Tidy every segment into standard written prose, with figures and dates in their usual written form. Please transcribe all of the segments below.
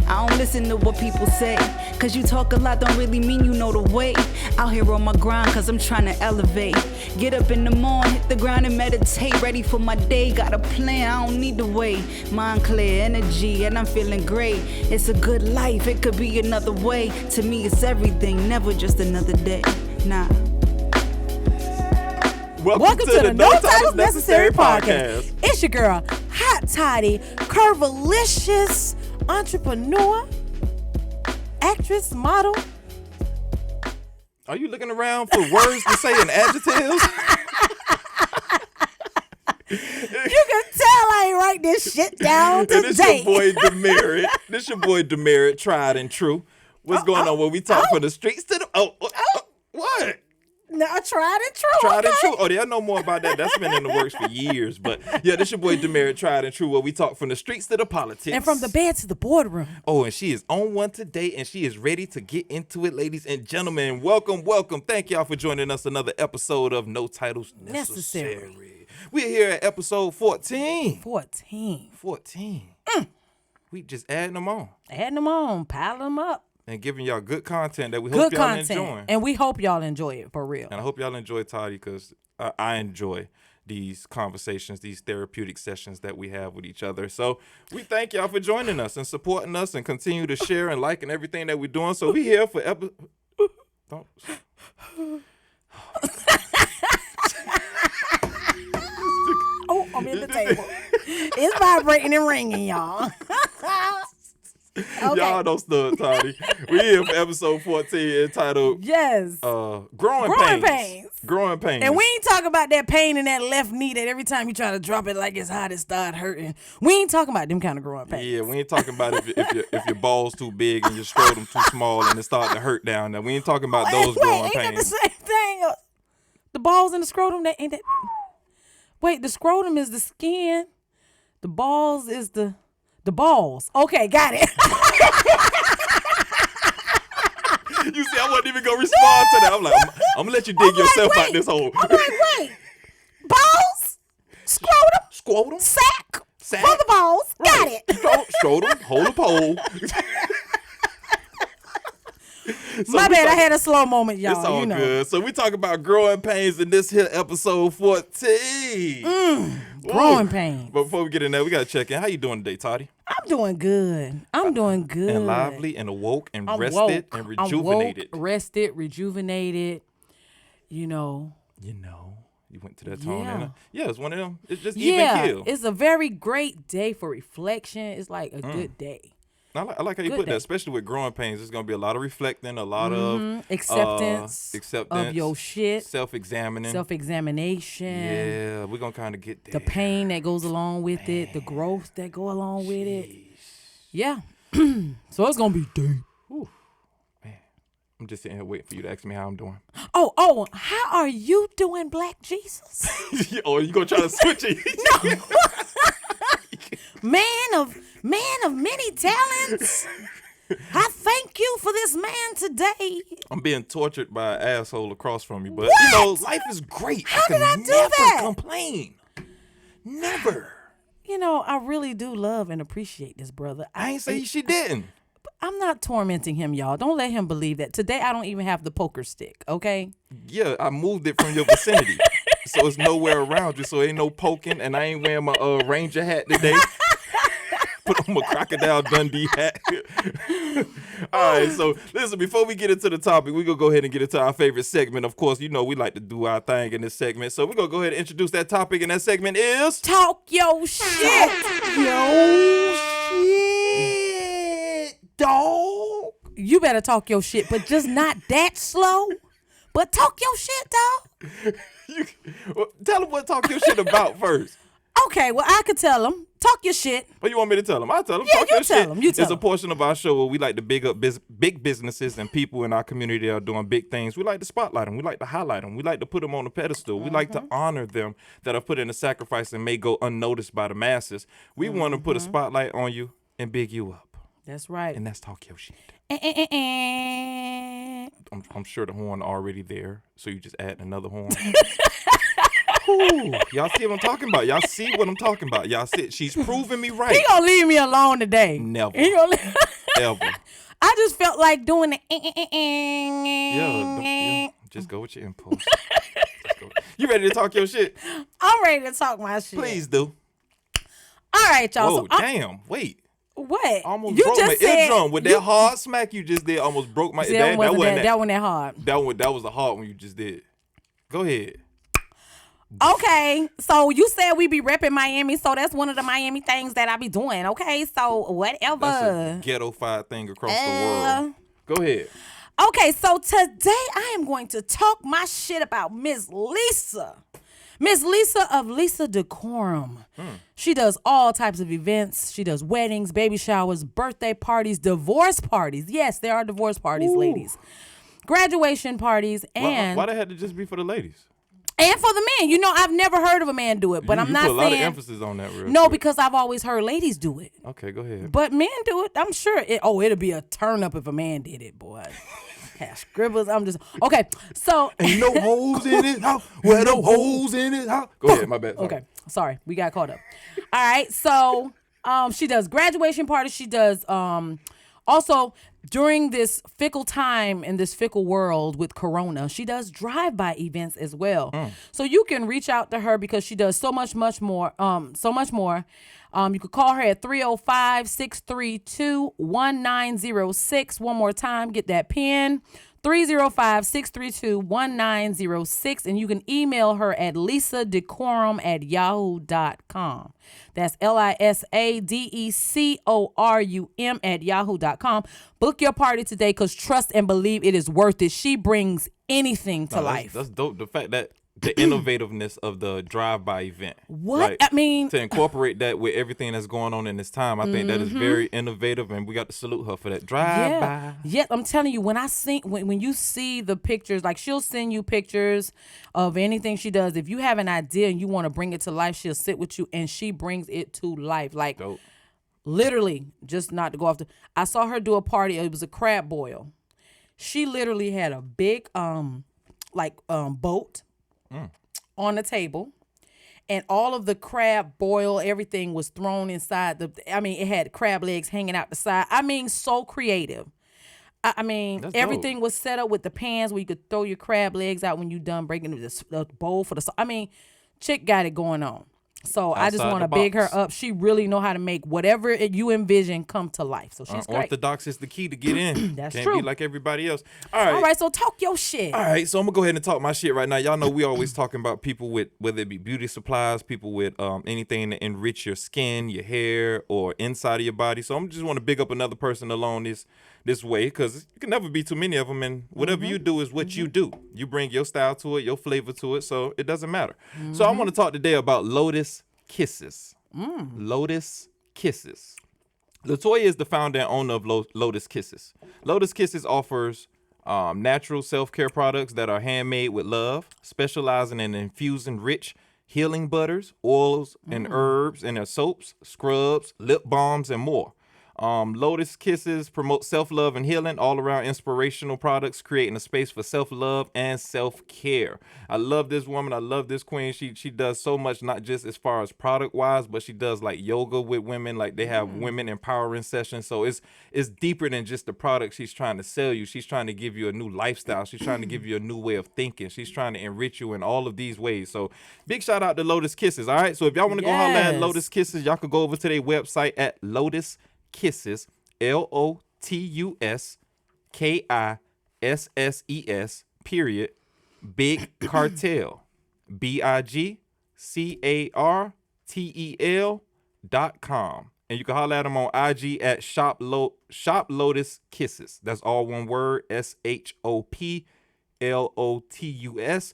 I don't listen to what people say, cause you talk a lot don't really mean you know the way. Out here on my grind cause I'm trying to elevate. Get up in the morning, hit the ground and meditate. Ready for my day, got a plan, I don't need to wait. Mind clear, energy, and I'm feeling great. It's a good life, it could be another way. To me it's everything, never just another day. Nah. Welcome to the No Titles Necessary podcast. It's your girl, Hot Toddi, curvilicious entrepreneur, actress, model. Are you looking around for words to say in adjectives? You can tell I ain't write this shit down today. And this your boy Demerit. This your boy Demerit, tried and true. What's going on when we talk from the streets to the... What? No, tried and true. Tried and true. Oh, y'all know more about that. That's been in the works for years. But yeah, this your boy Demerit, tried and true, where we talk from the streets to the politics. And from the bed to the boardroom. Oh, and she is on one today, and she is ready to get into it, ladies and gentlemen. Welcome, welcome. Thank y'all for joining us another episode of No Titles Necessary. We're here at episode 14. 14. We just adding them on. Piling them up. And giving y'all good content that we hope y'all enjoying. And we hope y'all enjoy it, for real. And I hope y'all enjoy Toddi, because I enjoy these conversations, these therapeutic sessions that we have with each other. So we thank y'all for joining us and supporting us and continue to share and like and everything that we're doing. So we here for Don't. Oh, I'm in the table. It's vibrating and ringing, y'all. Okay. Y'all don't stud, Toddi. We're here for episode 14 entitled Growing Pains. Growing Pains. And we ain't talking about that pain in that left knee that every time you try to drop it like it's hot, it start hurting. We ain't talking about them kind of growing pains. Yeah, we ain't talking about if your ball's too big and your scrotum too small and it start to hurt down there. We ain't talking about those growing ain't pains. Ain't that the same thing? The balls and the scrotum, that ain't that. Wait, the scrotum is the skin. The balls is the balls. Okay, got it. You see, I wasn't even going to respond to that. I'm like, I'm going to let you dig yourself out this hole. Wait. Balls, scrotum, sack for the balls. Right. Got it. Scrotum, hold a pole. My bad, I had a slow moment, y'all. It's all good. So we talk about growing pains in this here episode 14. Growing pains. But before we get in there, we got to check in. How you doing today, Toddi? I'm doing good. And lively and awoke and rested and rejuvenated. Rested, rejuvenated. You went to that tone. Yeah. Yeah, it's one of them. It's just even kill. It's a very great day for reflection. It's like a good day. I like how you put that, especially with growing pains. There's going to be a lot of reflecting, a lot of acceptance of your shit. Self-examination. Yeah, we're going to kind of get there. The pain that goes along with it, the growth that go along with it. Yeah. So it's going to be deep. Ooh, man. I'm just sitting here waiting for you to ask me how I'm doing. Oh, how are you doing, Black Jesus? Oh, you going to try to switch it? No. Man of many talents. I thank you for this man today. I'm being tortured by an asshole across from me, but life is great. How did I do that? Never complain. Never. I really do love and appreciate this brother. I ain't say she didn't. I'm not tormenting him, y'all. Don't let him believe that. Today I don't even have the poker stick, okay? Yeah, I moved it from your vicinity. So it's nowhere around you, so ain't no poking, and I ain't wearing my Ranger hat today. Put on my Crocodile Dundee hat. All right, so listen, before we get into the topic, we're going to go ahead and get into our favorite segment. Of course, we like to do our thing in this segment. So we're going to go ahead and introduce that topic, and that segment is... Talk your shit. Dog. You better talk your shit, but just not that slow. But talk your shit, dog. Tell them what talk your shit about first. Okay, well, I could tell them. Talk your shit. What you want me to tell them? I'll tell them. Yeah, talk you your tell shit. them. You tell It's a portion of our show where we like to big up big businesses and people in our community that are doing big things. We like to spotlight them. We like to highlight them. We like to put them on a pedestal. We like to honor them that have put in a sacrifice and may go unnoticed by the masses. We want to put a spotlight on you and big you up. That's right. And that's talk your shit. I'm sure the horn already there, so you just add another horn. Ooh, y'all see what I'm talking about? Y'all see what I'm talking about? Y'all see? She's proving me right. He gonna leave me alone today. Never. He gonna ever. I just felt like doing the. Yeah, just go with your impulse. Just go. You ready to talk your shit? I'm ready to talk my shit. Please do. All right, y'all. Whoa, So, damn. Wait. what? Almost you broke just my said, eardrum with that hard smack you just did. Almost broke my. That wasn't that hard. That was the hard one you just did. Go ahead. Okay, so you said we be repping Miami, so that's one of the Miami things that I be doing. Okay, so whatever. That's a ghetto-fied thing across the world. Go ahead. Okay, so today I am going to talk my shit about Miss Lisa. Miss Lisa of Lisa Decorum. She does all types of events. She does weddings, baby showers, birthday parties, divorce parties. Yes, there are divorce parties, ladies. Graduation parties, and why they had to just be for the ladies? And for the men. You know, I've never heard of a man do it, but I'm not saying. You put a lot of emphasis on that, real No, quick. because I've always heard ladies do it. Okay, go ahead. But men do it. I'm sure. It'll be a turn up if a man did it, boy. Have scribbles. I'm just okay. So ain't no holes in it. Where no holes in it? Go ahead. My bad. Sorry. Okay, sorry, we got caught up. All right, so she does graduation parties. She does also during this fickle time in this fickle world with Corona, she does drive-by events as well. So you can reach out to her because she does so much more. You could call her at 305-632-1906. One more time, get that pen. 305-632-1906. And you can email her at lisadecorum@yahoo.com. That's lisadecorum@yahoo.com. Book your party today because trust and believe it is worth it. She brings anything to life. That's dope. The fact that the innovativeness of the drive-by event. What? Like, I mean, to incorporate that with everything that's going on in this time, I think that is very innovative, and we got to salute her for that. Drive-by. Yeah, I'm telling you, when you see the pictures, like she'll send you pictures of anything she does. If you have an idea and you want to bring it to life, she'll sit with you and she brings it to life. Like, dope. Literally, just not to go off I saw her do a party. It was a crab boil. She literally had a big boat on the table, and all of the crab boil, everything was thrown inside it had crab legs hanging out the side. I mean, so creative. That's everything dope. was set up with the pans where you could throw your crab legs out when you're done breaking the bowl for the chick got it going on. So I just want to big her up. She really know how to make whatever you envision come to life. So she's great. Orthodox is the key to get in. That's Can't true. be like everybody else. All right, so talk your shit. All right, so I'm going to go ahead and talk my shit right now. Y'all know we always talking about people with, whether it be beauty supplies, people with anything to enrich your skin, your hair, or inside of your body. So I'm just want to big up another person along this way, because you can never be too many of them, and whatever you do is what you do. You bring your style to it, your flavor to it, so it doesn't matter. So I want to talk today about Lotus Kisses. Lotus Kisses. LaToya is the founder and owner of Lotus Kisses. Lotus Kisses offers natural self-care products that are handmade with love, specializing in infusing rich healing butters, oils, and herbs in their soaps, scrubs, lip balms, and more. Lotus Kisses promote self-love and healing, all-around inspirational products, creating a space for self-love and self-care. I love this woman. I love this queen. She does so much, not just as far as product-wise, but she does like yoga with women. Like they have women empowering sessions. So it's deeper than just the product she's trying to sell you. She's trying to give you a new lifestyle. She's trying to give you a new way of thinking. She's trying to enrich you in all of these ways. So big shout out to Lotus Kisses. All right. So if y'all want to go holler at Lotus Kisses, y'all could go over to their website at Lotus Kisses, LOTUSKISSES, period, Big Cartel, BIGCARTEL.com. And you can holler at them on IG at Shop Lotus Kisses. That's all one word, SHOPLOTUSKISSES.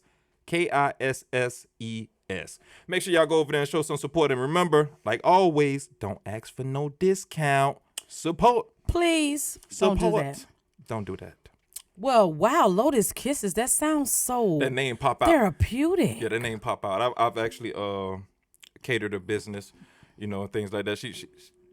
Make sure y'all go over there and show some support. And remember, like always, don't ask for no discount. Support. Please. Support. Don't do that. Don't do that. Well, wow, Lotus Kisses. That sounds so That name pop out. Therapeutic. Yeah, that name pop out. I've actually catered a business, things like that.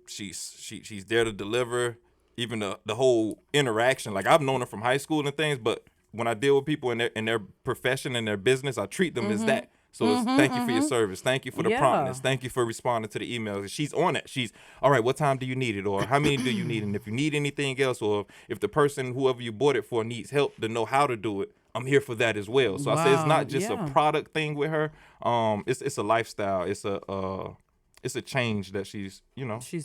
She's there to deliver. Even the whole interaction. Like I've known her from high school and things, but when I deal with people in their profession and their business, I treat them as that. So it's thank you for your service. Thank you for the Yeah. promptness. Thank you for responding to the emails. She's on it. She's, all right, what time do you need it? Or how many do you need? And if you need anything else, or if the person, whoever you bought it for, needs help to know how to do it, I'm here for that as well. So I say it's not just a product thing with her. It's a lifestyle. It's a change that she's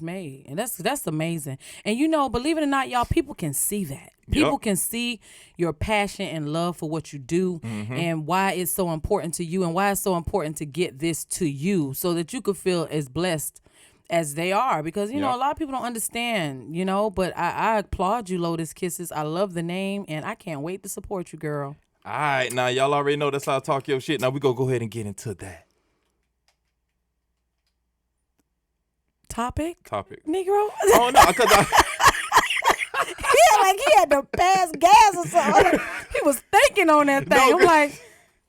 made, and that's amazing. And believe it or not, y'all, people can see that. People can see your passion and love for what you do, and why it's so important to you, and why it's so important to get this to you, so that you could feel as blessed as they are. Because a lot of people don't understand. But I applaud you, Lotus Kisses. I love the name, and I can't wait to support you, girl. All right, now y'all already know that's how I talk your shit. Now we gonna go ahead and get into that topic, Oh Negro. no, because he had to pass gas or something. He was thinking on that thing. No, I'm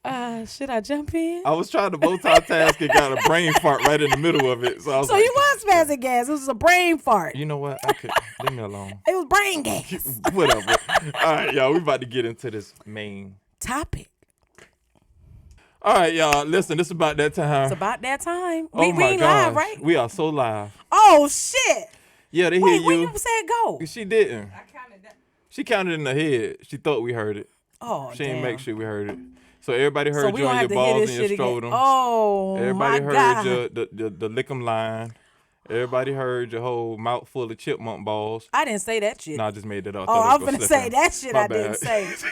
like, should I jump in? I was trying to multitask and got a brain fart right in the middle of it. So I was So like, you was passing gas. It was a brain fart. you know what? I could leave me alone. It was brain gas. Whatever. All right, y'all. We about to get into this main Topic. All right, y'all. Listen, this is about that time. It's about that time. Oh we my ain't gosh. live, right? We are so live. Oh shit. Yeah, they Wait, hear when you. you said go? She didn't. She counted in her head. She thought we heard it. Oh, She didn't damn. make sure we heard it. So everybody So heard we you gonna on have your to hear balls this and your shit again. scrotum. Oh, Everybody my heard God. the lick'em line. Everybody heard your whole mouth full of chipmunk balls. I didn't say that shit. No, I just made that up. Oh, I was gonna say that shit. My I didn't bad. say.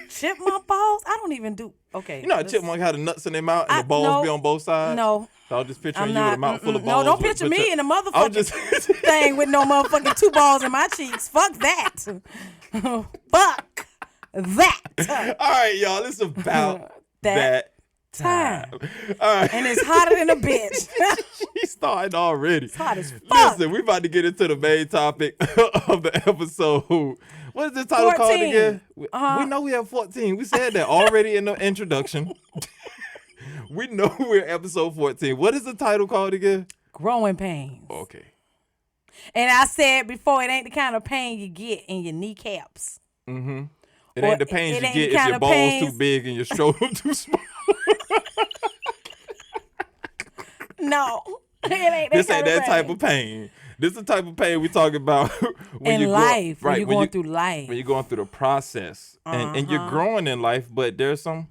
Chipmunk balls? I don't even do. Okay. You know how chipmunk had the nuts in their mouth and I- the balls no, be on both sides? No. So I was just picturing I'm you not. with a mouth full of No, balls. don't with- picture with me your- in a I'm motherfucking just thing with no motherfucking 2 balls in my cheeks. Fuck that. Fuck that. All right, y'all. It's about that time. All right. And it's hotter than a bitch. She started already. It's hot as fuck. Listen, we about to get into the main topic of the episode. What is this title 14. called again? Uh-huh. We know we have 14. We said that already in the introduction. We know we're episode 14. What is the title called again? Growing pains. Okay. And I said before, it ain't the kind of pain you get in your kneecaps. Mm-hmm. It Or ain't the pains it you ain't the get if kind your of balls pains- too big and your scrotum too small. No. It ain't This that ain't kind that of type pain. of pain. This is the type of pain we talking about when In you life, go, when right, you're going through life. when you're going through the process, and you're growing in life, but there's some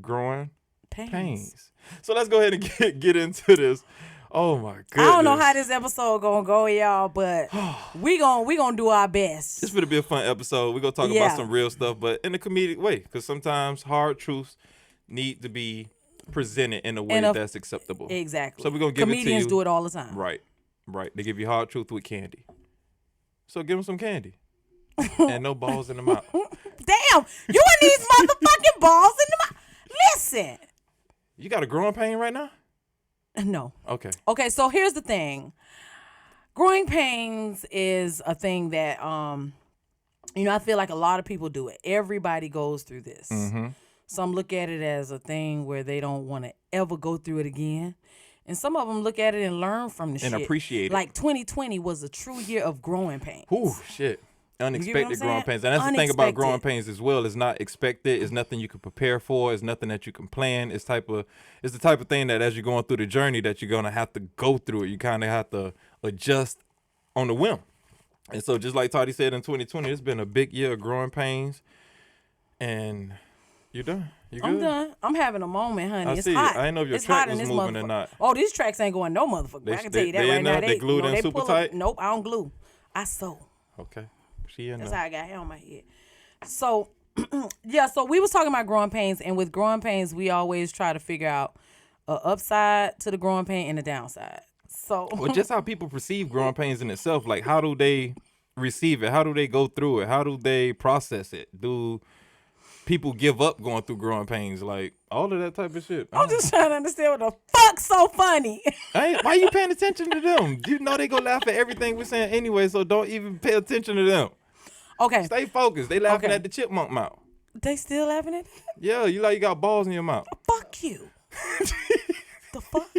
growing pains. So let's go ahead and get into this. Oh my goodness! I don't know how this episode gonna go, y'all, but we gonna do our best. It's gonna be a fun episode. We're gonna talk about some real stuff, but in a comedic way, because sometimes hard truths need to be presented in a way that's acceptable. Exactly. So we're gonna give Comedians it to you. do it all the time. Right. They give you hard truth with candy. So give them some candy. And no balls in the mouth. Damn, you and these motherfucking balls in the mouth. Listen. You got a growing pain right now? No. Okay. Okay, so here's the thing. Growing pains is a thing that I feel like a lot of people do it. Everybody goes through this. Mm-hmm. Some look at it as a thing where they don't want to ever go through it again. And some of them look at it and learn from the shit. And appreciate it. Like 2020 was a true year of growing pains. Ooh, shit. Unexpected growing saying? pains. And that's the thing about growing Unexpected. pains as well. It's not expected. It's nothing you can prepare for. It's nothing that you can plan. It's the type of thing that as you're going through the journey that you're going to have to go through it. You kind of have to adjust on the whim. And so just like Toddi said in 2020, it's been a big year of growing pains. And you done? You good? I'm done. I'm having a moment, honey. I It's see it. hot. I didn't know if your It's track hot in was this moving or motherfucker. not. Oh, these tracks ain't going no motherfucker. I can tell you that they right in now. there? They glued in super pull tight? Nope, I don't glue. I sew. Okay. She in That's there. how I got hair on my head. So, so we was talking about growing pains, and with growing pains, we always try to figure out a upside to the growing pain and a downside. So, Well, just how people perceive growing pains in itself. Like, how do they receive it? How do they go through it? How do they process it? Do people give up going through growing pains? Like, all of that type of shit. I'm just trying to understand what the fuck's so funny. Why you paying attention to them? You know they gonna laugh at everything we're saying anyway, so don't even pay attention to them. Okay. Stay focused. They laughing Okay. at the chipmunk mouth. They still laughing at that? Yeah, you got balls in your mouth. Fuck you. The fuck?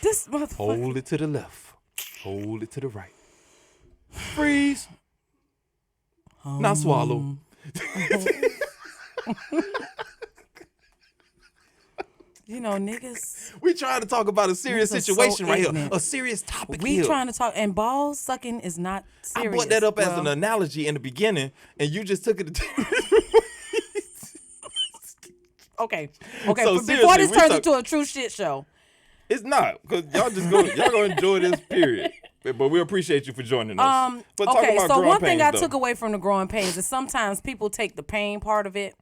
This motherfucker. Hold it to the left. Hold it to the right. Freeze. Now swallow. You know, niggas. We trying to talk about a serious Niggas are so situation right here, ignorant. a serious topic We here. trying to talk, and ball sucking is not I serious. brought that up as Well, an analogy in the beginning, and you just took it. Okay. So Before seriously, this we turns talk- into a true shit show. It's not, because y'all gonna enjoy this period. But we appreciate you for joining us. But talk Okay, about so growing one thing pains, I though. took away from the growing pains is sometimes people take the pain part of it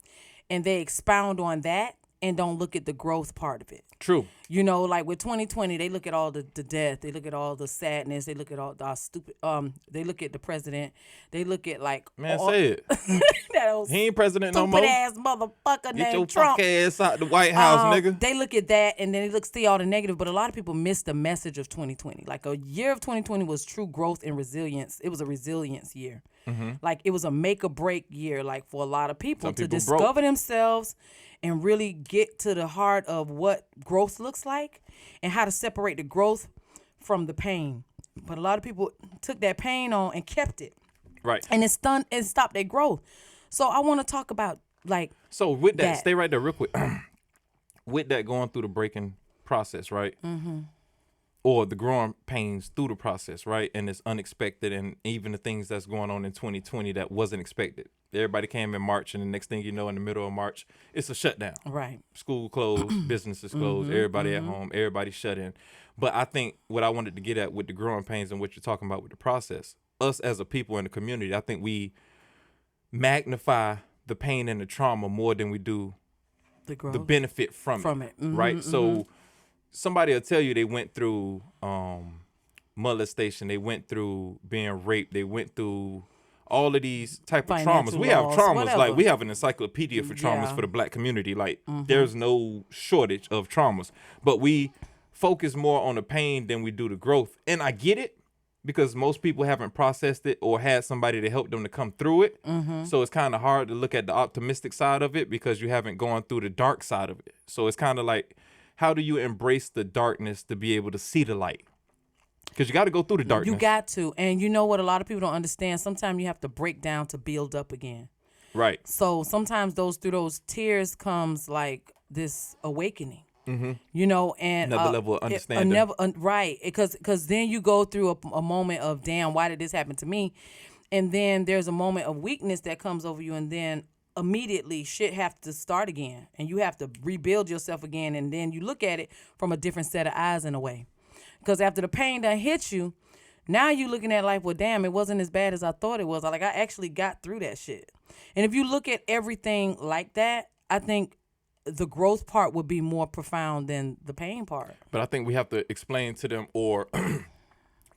and they expound on that and don't look at the growth part of it. True. You know, like with 2020, they look at all the death, they look at all the sadness, they look at all the stupid, they look at the president, they look at like Man, all, say it. that old He ain't president no more. stupid ass motherfucker Get named your Trump. fuck ass out the White House, nigga. They look at that and then they see all the negative, but a lot of people miss the message of 2020. Like a year of 2020 was true growth and resilience. It was a resilience year. Like it was a make or break year, like for a lot of people Some to people discover broke. themselves and really get to the heart of what growth looks like and how to separate the growth from the pain. But a lot of people took that pain on and kept it, Right. and it stopped their growth. So I want to talk about like So with that, that. stay right there real quick. With that going through the breaking process, right? Or the growing pains through the process, right? And it's unexpected, and even the things that's going on in 2020 that wasn't expected. Everybody came in March, and the next thing you know, in the middle of March, it's a shutdown. right. School closed, businesses closed, everybody at home, everybody shut in. But I think what I wanted to get at with the growing pains and what you're talking about with the process, us as a people in the community, I think we magnify the pain and the trauma more than we do The growth. the benefit from it. Right? So somebody will tell you they went through molestation, they went through being raped, they went through all of these type of Financial traumas. We have loss, traumas, whatever. like we have an encyclopedia for traumas Yeah. for the black community. Like there's no shortage of traumas, but we focus more on the pain than we do the growth. And I get it, because most people haven't processed it or had somebody to help them to come through it. So it's kind of hard to look at the optimistic side of it because you haven't gone through the dark side of it. So it's kind of like, how do you embrace the darkness to be able to see the light? Because you got to go through the darkness. You got to. And you know what a lot of people don't understand? Sometimes you have to break down to build up again. Right. So sometimes through those tears comes like this awakening. You know, and Another level of understanding. Right, because then you go through a moment of, damn, why did this happen to me? And then there's a moment of weakness that comes over you, and then immediately shit have to start again, and you have to rebuild yourself again, and then you look at it from a different set of eyes in a way. Because after the pain done hits you, now you looking at life, well, damn, it wasn't as bad as I thought it was. Like, I actually got through that shit. And if you look at everything like that, I think the growth part would be more profound than the pain part. But I think we have to explain to them or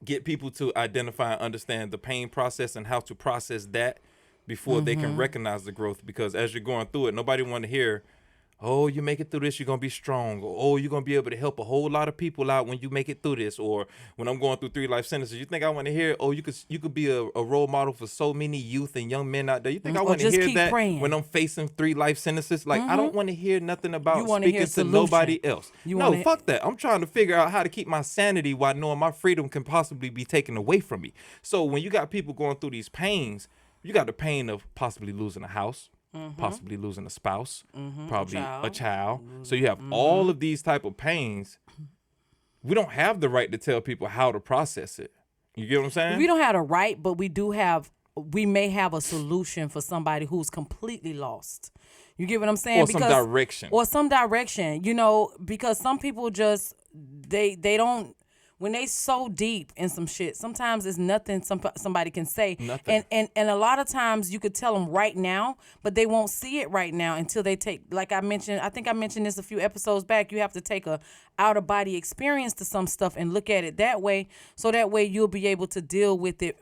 get people to identify and understand the pain process and how to process that before they can recognize the growth. Because as you're going through it, nobody want to hear, oh, you make it through this, you're going to be strong. Or, oh, you're going to be able to help a whole lot of people out when you make it through this. Or when I'm going through 3 life sentences, you think I want to hear, oh, you could be a role model for so many youth and young men out there. You think I Or want to just hear keep that praying. when I'm facing 3 life sentences? Like, I don't want to hear nothing about You wanna hear speaking to solution. nobody else. You No, wanna- fuck that. I'm trying to figure out how to keep my sanity while knowing my freedom can possibly be taken away from me. So when you got people going through these pains, you got the pain of possibly losing a house, possibly losing a spouse, probably a child. So you have all of these type of pains. We don't have the right to tell people how to process it. You get what I'm saying? We don't have a right, but we may have a solution for somebody who's completely lost. You get what I'm saying? Or some direction. Or some direction, you know, because some people just, they don't, when they so deep in some shit, sometimes it's nothing somebody can say. Nothing. And a lot of times you could tell them right now, but they won't see it right now until they take, like I think I mentioned this a few episodes back, you have to take a out of body experience to some stuff and look at it that way. So that way you'll be able to deal with it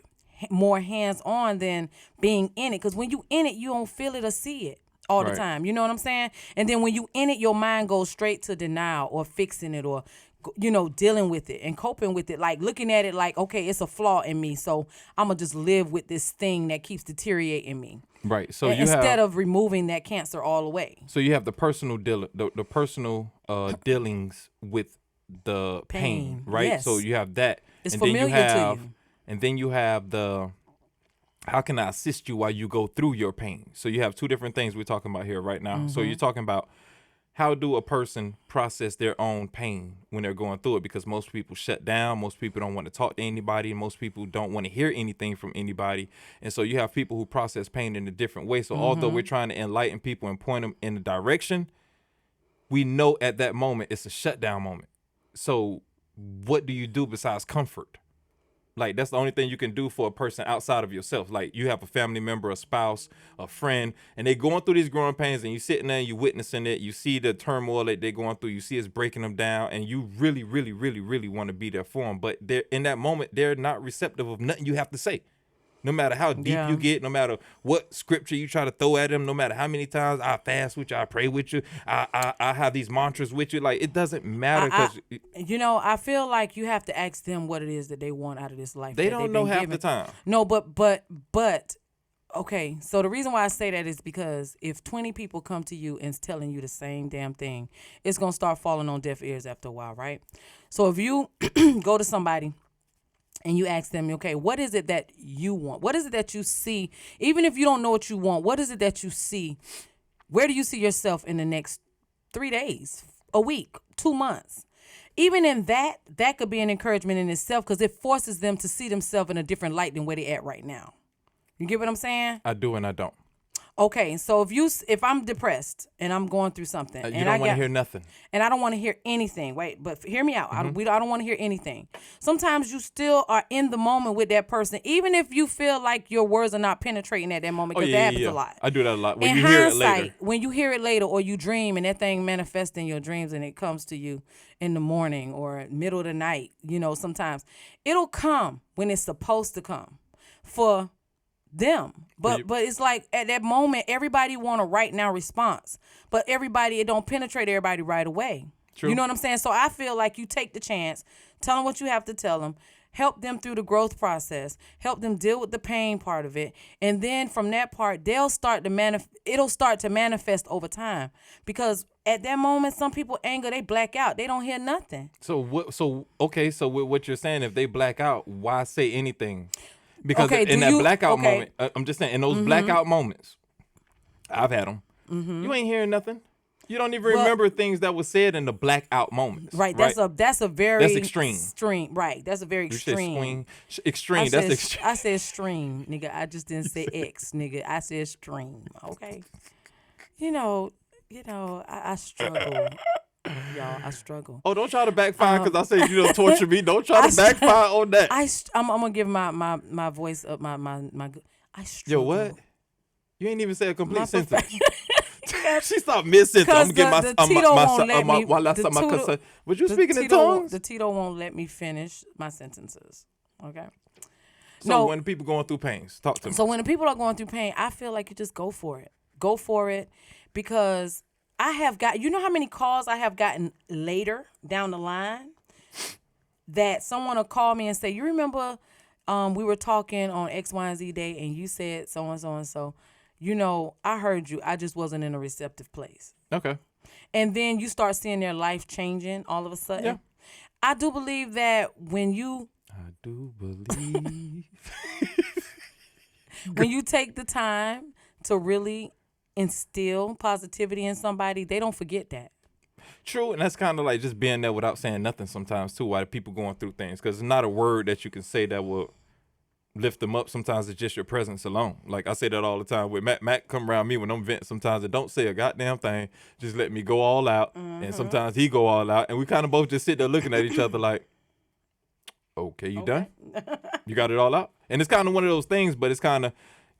more hands-on than being in it. Because when you in it, you don't feel it or see it all the Right. time. You know what I'm saying? And then when you in it, your mind goes straight to denial or fixing it or, you know, dealing with it and coping with it. Like looking at it like, okay, it's a flaw in me. So I'm going to just live with this thing that keeps deteriorating me. Right. So And you instead have of removing that cancer all the way. so you have the personal the personal dealings with the pain, right? yes. So you have that, It's and then familiar you to have, you. and then you have the how can I assist you while you go through your pain? So you have 2 different things we're talking about here right now. So you're talking about how do a person process their own pain when they're going through it? Because most people shut down. Most people don't want to talk to anybody. Most people don't want to hear anything from anybody. And so you have people who process pain in a different way. So although we're trying to enlighten people and point them in a direction, we know at that moment it's a shutdown moment. So what do you do besides comfort? Like, that's the only thing you can do for a person outside of yourself. Like, you have a family member, a spouse, a friend, and they're going through these growing pains, and you're sitting there and you're witnessing it. You see the turmoil that they're going through. You see it's breaking them down, and you really, really, really, really want to be there for them. But they're, in that moment, they're not receptive of nothing you have to say. No matter how deep you get, no matter what scripture you try to throw at them, no matter how many times I fast with you, I pray with you, I have these mantras with you, like, it doesn't matter. I feel like you have to ask them what it is that they want out of this life. They don't know half the time. No, but okay. So the reason why I say that is because if 20 people come to you and is telling you the same damn thing, it's gonna start falling on deaf ears after a while, right? So if you go to somebody and you ask them, okay, what is it that you want? What is it that you see? Even if you don't know what you want, what is it that you see? Where do you see yourself in the next 3 days, a week, 2 months? Even in that could be an encouragement in itself because it forces them to see themselves in a different light than where they're at right now. You get what I'm saying? I do and I don't. Okay, so if I'm depressed and I'm going through something, You and don't want to hear nothing. And I don't want to hear anything. Wait, but hear me out. I don't want to hear anything. Sometimes you still are in the moment with that person, even if you feel like your words are not penetrating at that moment, because that happens a lot. I do that a lot. When in you hindsight, hear it later. when you hear it later, or you dream and that thing manifests in your dreams, and it comes to you in the morning or middle of the night, sometimes it'll come when it's supposed to come for them. But it's like at that moment, everybody want a right now response. But it don't penetrate everybody right away. True. You know what I'm saying? So I feel like you take the chance, tell them what you have to tell them, help them through the growth process, help them deal with the pain part of it. And then from that part, it'll start to manifest over time. Because at that moment, some people anger, they black out. They don't hear nothing. So with what you're saying, if they black out, why say anything? Because in that blackout moment, I'm just saying, in those blackout moments, I've had them. You ain't hearing nothing. You don't even remember things that were said in the blackout moments. Right. That's extreme. Right. That's a very extreme. Extreme. I said stream, nigga. I just didn't say X, nigga. I said stream. Okay. I struggle. Y'all, I struggle. Oh, don't try to backfire because I said you don't torture me. Don't try to backfire on that. I'm gonna give my voice up. My I struggle. Yo, what? You ain't even say a complete sentence. She stopped mid sentence. I'm gonna get my. Was you speaking in tongues? The Tito won't let me finish my sentences. Okay. So when people going through pains, talk to me. So when the people are going through pain, I feel like you just go for it. Go for it, because I have got, you know how many calls I have gotten later down the line that someone will call me and say, you remember we were talking on X, Y, and Z day and you said so and so and so. I heard you. I just wasn't in a receptive place. Okay. And then you start seeing their life changing all of a sudden. Yeah. I do believe that when you take the time to really instill positivity in somebody, they don't forget that. True, and that's kind of like just being there without saying nothing sometimes too, while people going through things, because it's not a word that you can say that will lift them up. Sometimes it's just your presence alone. Like I say that all the time with Matt come around me when I'm venting sometimes and don't say a goddamn thing, just let me go all out. And sometimes he go all out, and we kind of both just sit there looking at each other like, okay, you done? You got it all out? And it's kind of one of those things, but it's kind of,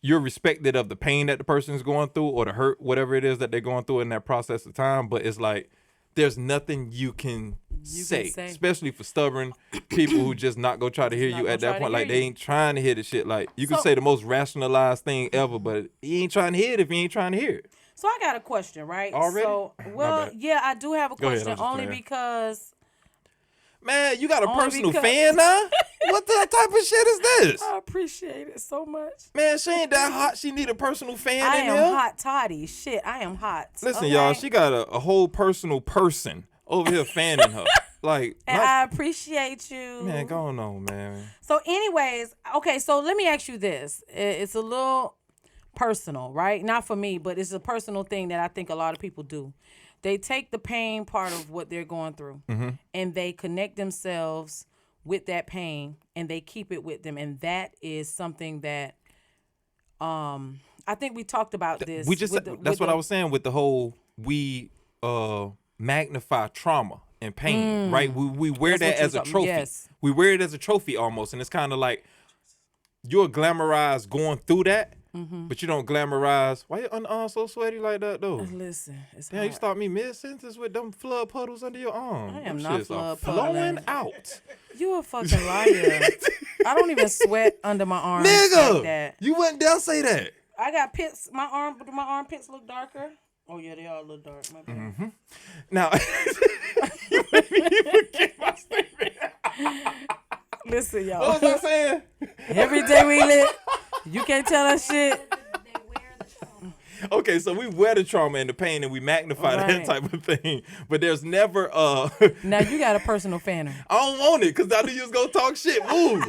you're respected of the pain that the person is going through or the hurt, whatever it is that they're going through in that process of time. But it's like, there's nothing you can say, especially for stubborn people who just not go try to hear you at that point. Like, they ain't trying to hear the shit. Like, you can say the most rationalized thing ever, but he ain't trying to hear it if he ain't trying to hear it. So I got a question, right? Already? So, I do have a question, only because... Man, you got a personal fan now? What the type of shit is this? I appreciate it so much. Man, she ain't that hot. She need a personal fan I in here. am Hot Toddi. Shit, I am hot. Listen, y'all, she got a whole personal person over here fanning her. Like, I appreciate you. Man, go on, man. So anyways, okay, so let me ask you this. It's a little personal, right? Not for me, but it's a personal thing that I think a lot of people do. They take the pain part of what they're going through, and they connect themselves with that pain, and they keep it with them, and that is something that I think we talked about this. That's what I was saying with the whole magnify trauma and pain, right? We wear that as a trophy. Yes. We wear it as a trophy almost, and it's kind of like you'll glamorize going through that, but you don't glamorize. Why your underarm so sweaty like that though? Listen, it's Damn, hard. you stopped me mid-sentence with them flood puddles under your arm. I am Them not shits flood are flowing puddling. out. You a fucking liar. I don't even sweat under my arms Nigga, like that. you wouldn't dare say that. I got pits. My armpits look darker. Oh yeah, they are a little dark. My bad. Now, you made me forget my statement. Listen, y'all. What was I saying? Every day we live, you can't tell us shit. Okay, so we wear the trauma and the pain and we magnify that Right. type of thing. But there's never Now you got a personal fanner. I don't want it because I knew you was gonna talk shit. Woo.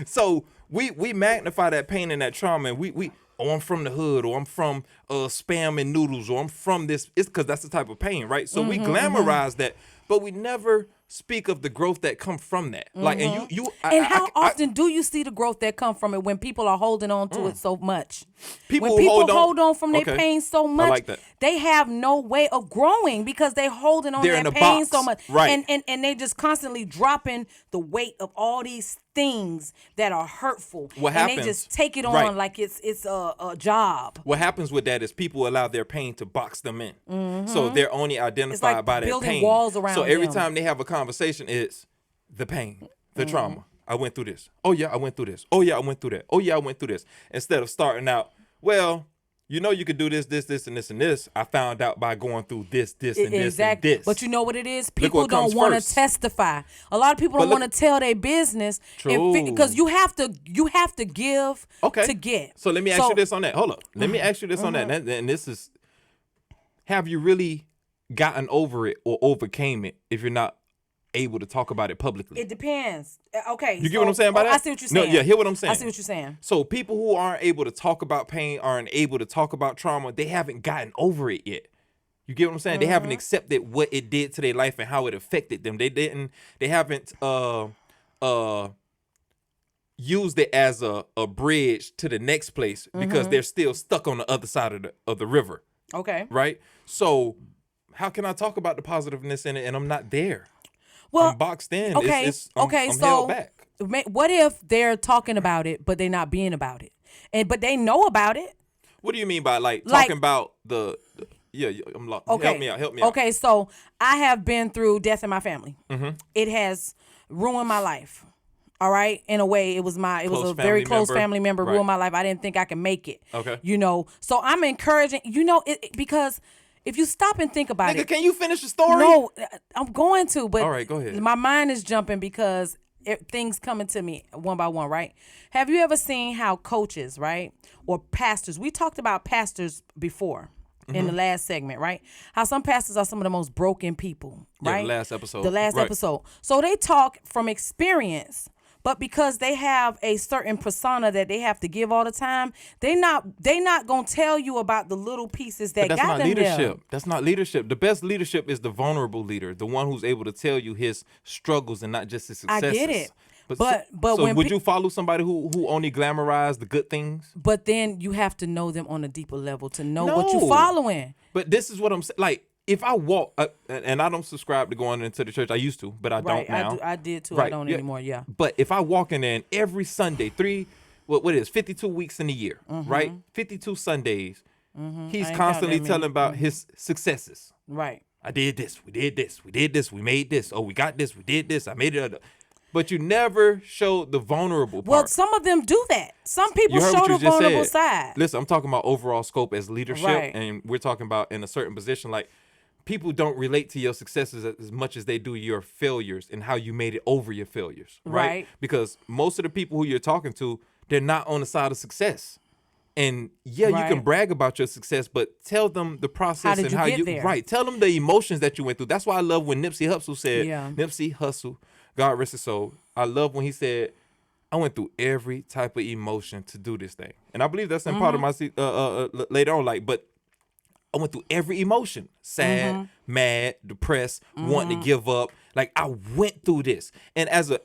So we magnify that pain and that trauma, and we I'm from the hood, or I'm from spam and noodles, or I'm from this. It's because that's the type of pain, right? So we glamorize that, but we never speak of the growth that come from that. Like, and How often do you see the growth that come from it when people are holding on to it so much? People When who people hold on- from their Okay. pain so much, like that. they have no way of growing because they're holding on They're to in that a pain box. so much. Right. And they just constantly dropping the weight of all these things that are hurtful. What and happens- they just take it on right. like it's a job. What happens with that is people allow their pain to box them in. So they're only identified like by their building pain. walls around so every them. time they have a conversation, it's the pain, the trauma. I went through this. Oh yeah, I went through this. Oh yeah, I went through that. Oh yeah, I went through this. Instead of starting out, well, you know you could do this, and this. I found out by going through this, and this, and this. But you know what it is? Look People what don't comes want to first. testify. A lot of people don't But want to tell their business. True. Because you have to give Okay. to get. So let me ask you this on that. Hold up. Let me ask you this on that. And this is, have you really gotten over it or overcame it if you're not able to talk about it publicly? It depends. Okay. You get what I'm saying by that? I see what you're saying. No, yeah, hear what I'm saying. I see what you're saying. So people who aren't able to talk about pain, aren't able to talk about trauma, they haven't gotten over it yet. You get what I'm saying? They haven't accepted what it did to their life and how it affected them. They haven't used it as a bridge to the next place because they're still stuck on the other side of the river. Okay. Right? So how can I talk about the positiveness in it and I'm not there? Well, I'm boxed in. Okay. I'm So held back. what if they're talking about it, but they're not being about it, but they know about it? What do you mean by like talking about the yeah, I'm lost. Okay. Help me out. Okay, so I have been through death in my family. It has ruined my life. All right, in a way, it was a very close family member Right. ruined my life. I didn't think I could make it. Okay. So I'm encouraging. Because if you stop and think about Nigga, it, can you finish the story? no, I'm going to. But All right, go ahead. My mind is jumping because things coming to me one by one. Right? Have you ever seen how coaches, right, or pastors? We talked about pastors before. In the last segment, right? How some pastors are some of the most broken people, right? Yeah, the last episode. The last Right. episode. So they talk from experience, but because they have a certain persona that they have to give all the time, they not gonna tell you about the little pieces that But that's got not them leadership. there. That's not leadership. The best leadership is the vulnerable leader, the one who's able to tell you his struggles and not just his I successes. get it. But so when would you follow somebody who only glamorized the good things? But then you have to know them on a deeper level to know what No. you're following. But this is what I'm saying. Like, if I walk, and I don't subscribe to going into the church. I used to, but I Right. don't now. I did too. I Right, don't yeah. anymore. Yeah. But if I walk in there and every Sunday, 52 weeks in a year, right? 52 Sundays, he's I ain't constantly counting that telling many. about his successes. Right. I did this, we did this, we did this, we made this. Oh, we got this, we did this, I made it. But you never showed the vulnerable part. Well, some of them do that. Some people You heard show what the you just vulnerable said. side. Listen, I'm talking about overall scope as leadership, Right. and we're talking about in a certain position. Like, people don't relate to your successes as much as they do your failures and how you made it over your failures, right? Right. Because most of the people who you're talking to, they're not on the side of success. And yeah, you can Right. brag about your success, but tell them the process How did and you how get you there? right. Tell them the emotions that you went through. That's why I love when Nipsey Hussle said, Yeah. Nipsey Hussle, God rest his soul. I love when he said, I went through every type of emotion to do this thing. And I believe that's in part of my later on. Like, but I went through every emotion: sad, mad, depressed, wanting to give up. Like I went through this, and as a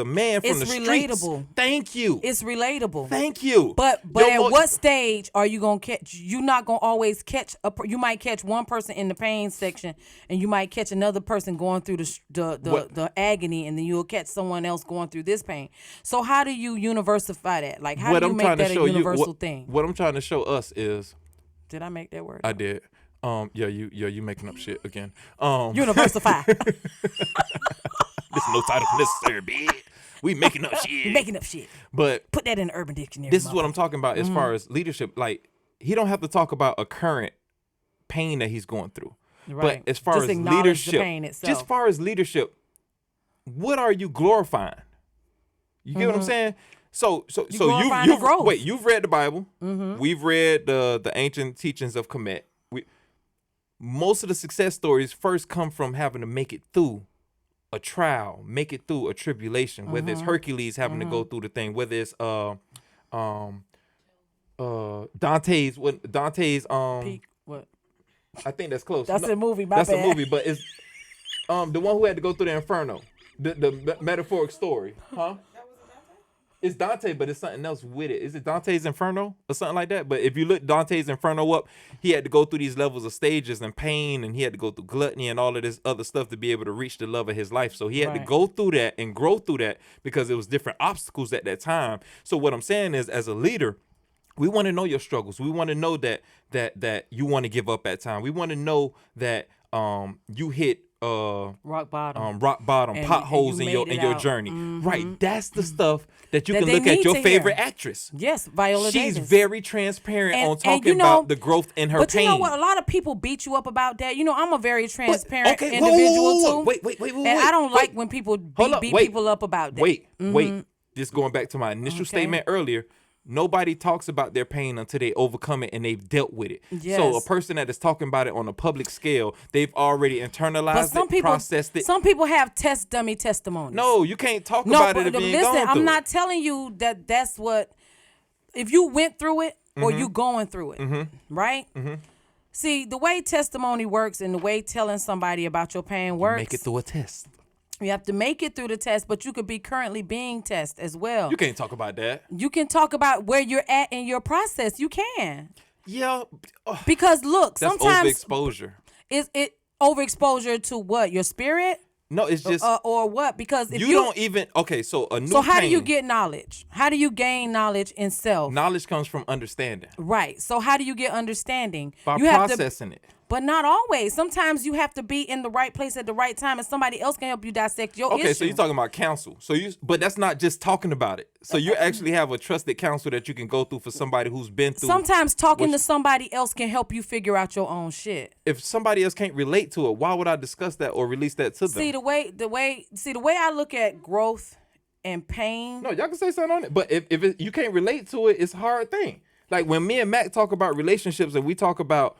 man from the streets, relatable. Thank you. It's relatable. Thank you. But at what stage are you gonna catch? You're not gonna always catch you might catch one person in the pain section, and you might catch another person going through the agony, and then you'll catch someone else going through this pain. So how do you universalify that? Like how do you make that a universal thing? What I'm trying to show us is. Did I make that word? I did. You making up shit again. Universify. There's no title necessary, bitch. We making up shit. You making up shit. But put that in the Urban Dictionary. This is what I'm talking about as far as leadership. Like he don't have to talk about a current pain that he's going through. Right. But as far just as leadership, the pain itself. just far as leadership, what are you glorifying? You get what I'm saying? So you've read the Bible. We've read the ancient teachings of Kemet. Most of the success stories first come from having to make it through a trial, make it through a tribulation, whether it's Hercules having to go through the thing, whether it's Dante's Peak, what? I think that's close. That's a movie, that's a movie, but it's the one who had to go through the inferno. The metaphoric story. Huh? It's Dante, but it's something else with it. Is it Dante's Inferno or something like that? But if you look Dante's Inferno up, he had to go through these levels of stages and pain, and he had to go through gluttony and all of this other stuff to be able to reach the love of his life. So he had to go through that and grow through that because it was different obstacles at that time. So what I'm saying is, as a leader, we want to know your struggles. We want to know that you want to give up at time. We want to know that you hit rock bottom, potholes in your journey. Right. That's the stuff that you can look at your favorite actress. Yes, Viola She's Davis. very transparent on talking about the growth in her pain. But you know what? A lot of people beat you up about that. You know, I'm a very transparent individual too. Wait. And I don't like when people beat people up about that. Wait. Just going back to my initial statement earlier. Nobody talks about their pain until they overcome it and they've dealt with it. Yes. So a person that is talking about it on a public scale, they've already internalized it, processed it. Some people have dummy testimonies. No, you can't talk about it if you ain't going through I'm not telling you that's what, if you went through it or you going through it, right? See, the way testimony works and the way telling somebody about your pain works. Make it through a test. You have to make it through the test, but you could be currently being tested as well. You can't talk about that. You can talk about where you're at in your process. You can. Yeah. Because look, that's sometimes overexposure. Is it overexposure to what? Your spirit? No, it's just or what? Because if you don't even so a new. So how do you get knowledge? How do you gain knowledge in self? Knowledge comes from understanding. Right. So how do you get understanding? By you processing it. But not always. Sometimes you have to be in the right place at the right time, and somebody else can help you dissect your issue. Okay, so you're talking about counsel. But that's not just talking about it. So you actually have a trusted counsel that you can go through for somebody who's been through. Sometimes talking to somebody else can help you figure out your own shit. If somebody else can't relate to it, why would I discuss that or release that to them? See the way I look at growth and pain. No, y'all can say something on it. But if you can't relate to it, it's a hard thing. Like when me and Mac talk about relationships and we talk about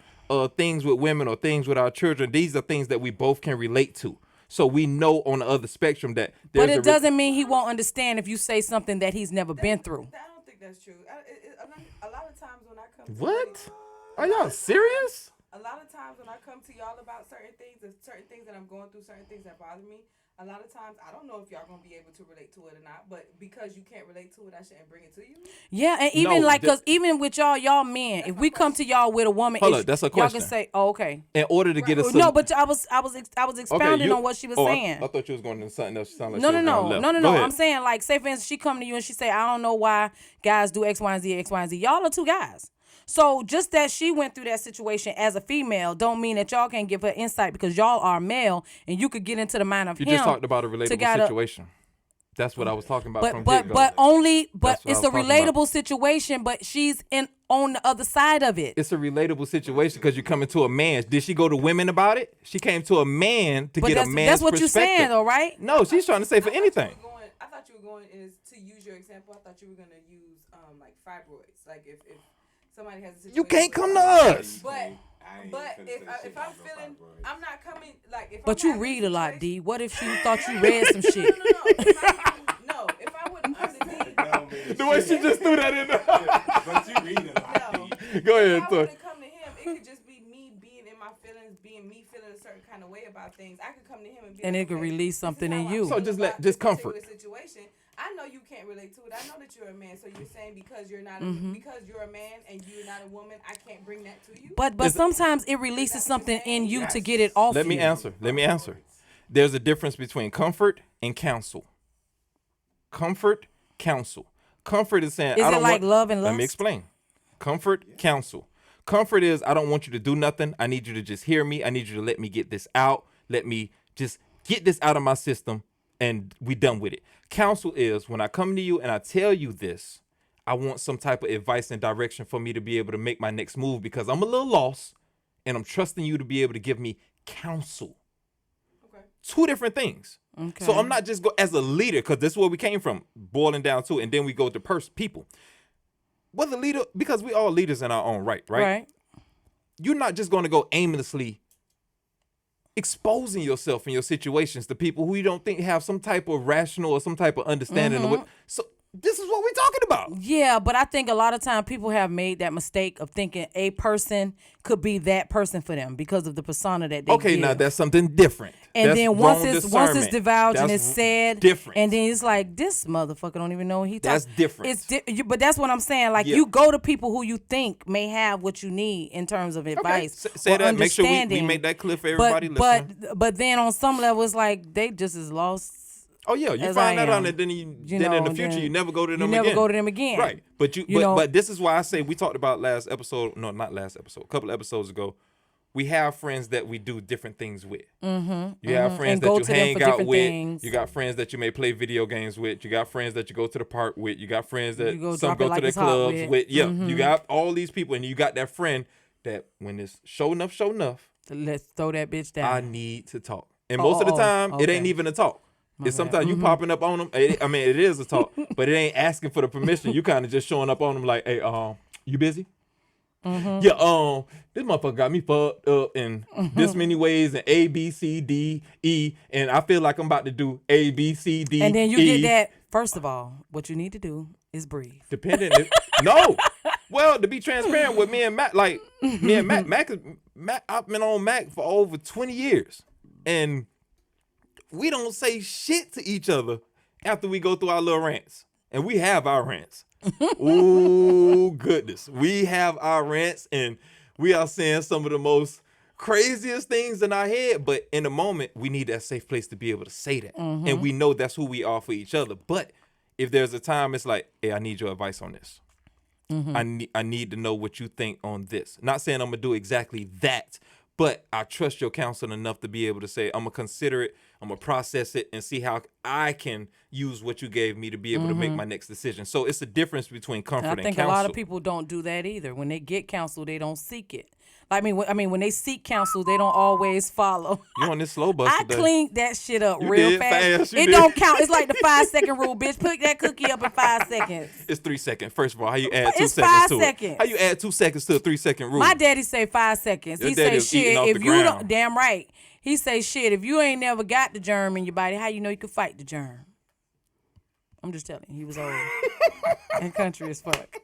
things with women or things with our children, these are things that we both can relate to. So we know on the other spectrum that there's But it doesn't mean he won't understand if you say something that he's never been through. I don't think that's true. A lot of times when I come to What? Are y'all serious? A lot of times when I come to y'all about certain things that I'm going through, certain things that bother me, a lot of times I don't know if y'all gonna be able to relate to it or not. But because you can't relate to it, I shouldn't bring it to you. Yeah, and even because even with y'all men, if we come to y'all with a woman issue, that's a question. y'all can say, "Oh, okay." In order to get us, no, but I was expounding on what she was saying. I thought you was going to something else. Sound like No. I'm saying, like, say for instance, she come to you and she say, "I don't know why guys do X, Y, and Z, X, Y, and Z." Y'all are two guys. So just that she went through that situation as a female don't mean that y'all can't give her insight because y'all are male and you could get into the mind of him. You just talked about a relatable situation. That's what I was talking about. But it's a relatable situation, but she's on the other side of it. It's a relatable situation because you're coming to a man. Did she go to women about it? She came to a man to get a man's perspective. That's what you're saying, though, right? No, she's trying to say for anything. I thought you were going is to use your example. I thought you were going to use like fibroids. Like if somebody has a situation. You can't come to us. But if I'm feeling, I'm not coming like if. But you read a lot, D. What if you thought you read some shit? No, if I wouldn't come to D. The way she just threw that in there. But you read a lot. No. Go ahead. If I wouldn't come to him, it could just be me kind of way about things, I could come to him and be And like, it could okay, release this is something how in I you. feel So just about just this particular comfort. situation. I know you can't relate to it. I know that you're a man, so you're saying because you're not because you're a man and you're not a woman, I can't bring that to you. But sometimes it releases something in you to get it off Let me you. answer. Let me answer. There's a difference between comfort and counsel. Comfort, counsel. Comfort is saying, Is I it don't like want, love and Let me lust? explain. Comfort, counsel. Comfort is, I don't want you to do nothing. I need you to just hear me. I need you to let me get this out. Let me just get this out of my system and we done with it. Counsel is when I come to you and I tell you this, I want some type of advice and direction for me to be able to make my next move because I'm a little lost and I'm trusting you to be able to give me counsel. Okay. Two different things. Okay. So I'm not just as a leader, because this is where we came from, boiling down to it, and then we go to people. Well, the leader, because we all leaders in our own right? Right. You're not just going to go aimlessly exposing yourself in your situations to people who you don't think have some type of rational or some type of understanding of it. So this is what we're talking about. Yeah, but I think a lot of time people have made that mistake of thinking a person could be that person for them because of the persona that they Okay, give. now that's something different. And That's then once wrong it's discernment. divulged and That's it's said, different. and then it's like this motherfucker don't even know what he talking. That's different. But that's what I'm saying. Like Yeah. you go to people who you think may have what you need in terms of advice. Say or that. Make sure we understanding. make that clear for everybody but, listening. but then on some level it's like they just as lost. Oh yeah, you as find I that out, am. and then then in know, the future then you never go to them you again. never go to them again. Right, but You know- but this is why I say we talked about last episode. No, not last episode. A couple episodes ago. We have friends that we do different things with. Mm-hmm, you have friends And that go you to them hang for out different with. things. You got friends that you may play video games with. You got friends that you go to the park with. You got friends that You go some drop go it to like the it's hot clubs with. with. Yeah, you got all these people, and you got that friend that when it's show enough, Let's throw that bitch down. I need to talk. And most of the time, it ain't okay. even a talk. It's bad. sometimes you popping up on them. I mean, it is a talk, but it ain't asking for the permission. You kind of just showing up on them like, hey, you busy? Yeah, this motherfucker got me fucked up in this many ways and A, B, C, D, E, and I feel like I'm about to do A, B, C, D, And then you E. get that. First of all, what you need to do is breathe. Depending, no. Well, to be transparent with me and Mac, like me and Mac, I've been on Mac for over 20 years, and we don't say shit to each other after we go through our little rants, and we have our rants. Ooh, goodness, we have our rants, and we are saying some of the most craziest things in our head, but in the moment, we need that safe place to be able to say that, and we know that's who we are for each other. But if there's a time, it's like, hey, I need your advice on this. I need to know what you think on this. Not saying I'm gonna do exactly that, but I trust your counsel enough to be able to say I'm gonna consider it, I'm gonna process it, and see how I can use what you gave me to be able to make my next decision. So it's a difference between comfort And and I think counsel. a lot of people don't do that either. When they get counsel, they don't seek it. I mean, when they seek counsel, they don't always follow. You on this slow bus I today. cleaned that shit up You real did fast, you It did. don't count. It's like the 5-second rule, bitch. Put that cookie up in 5 seconds. It's 3 seconds. First of all, how you add 2 It's seconds 5 to it? seconds. How you add 2 seconds to a 3 second rule? My daddy say 5 seconds. Your He daddy say was eating shit. off If the you ground. don't, damn right. He say shit. If you ain't never got the germ in your body, how you know you can fight the germ? I'm just telling you, he was old and country as fuck.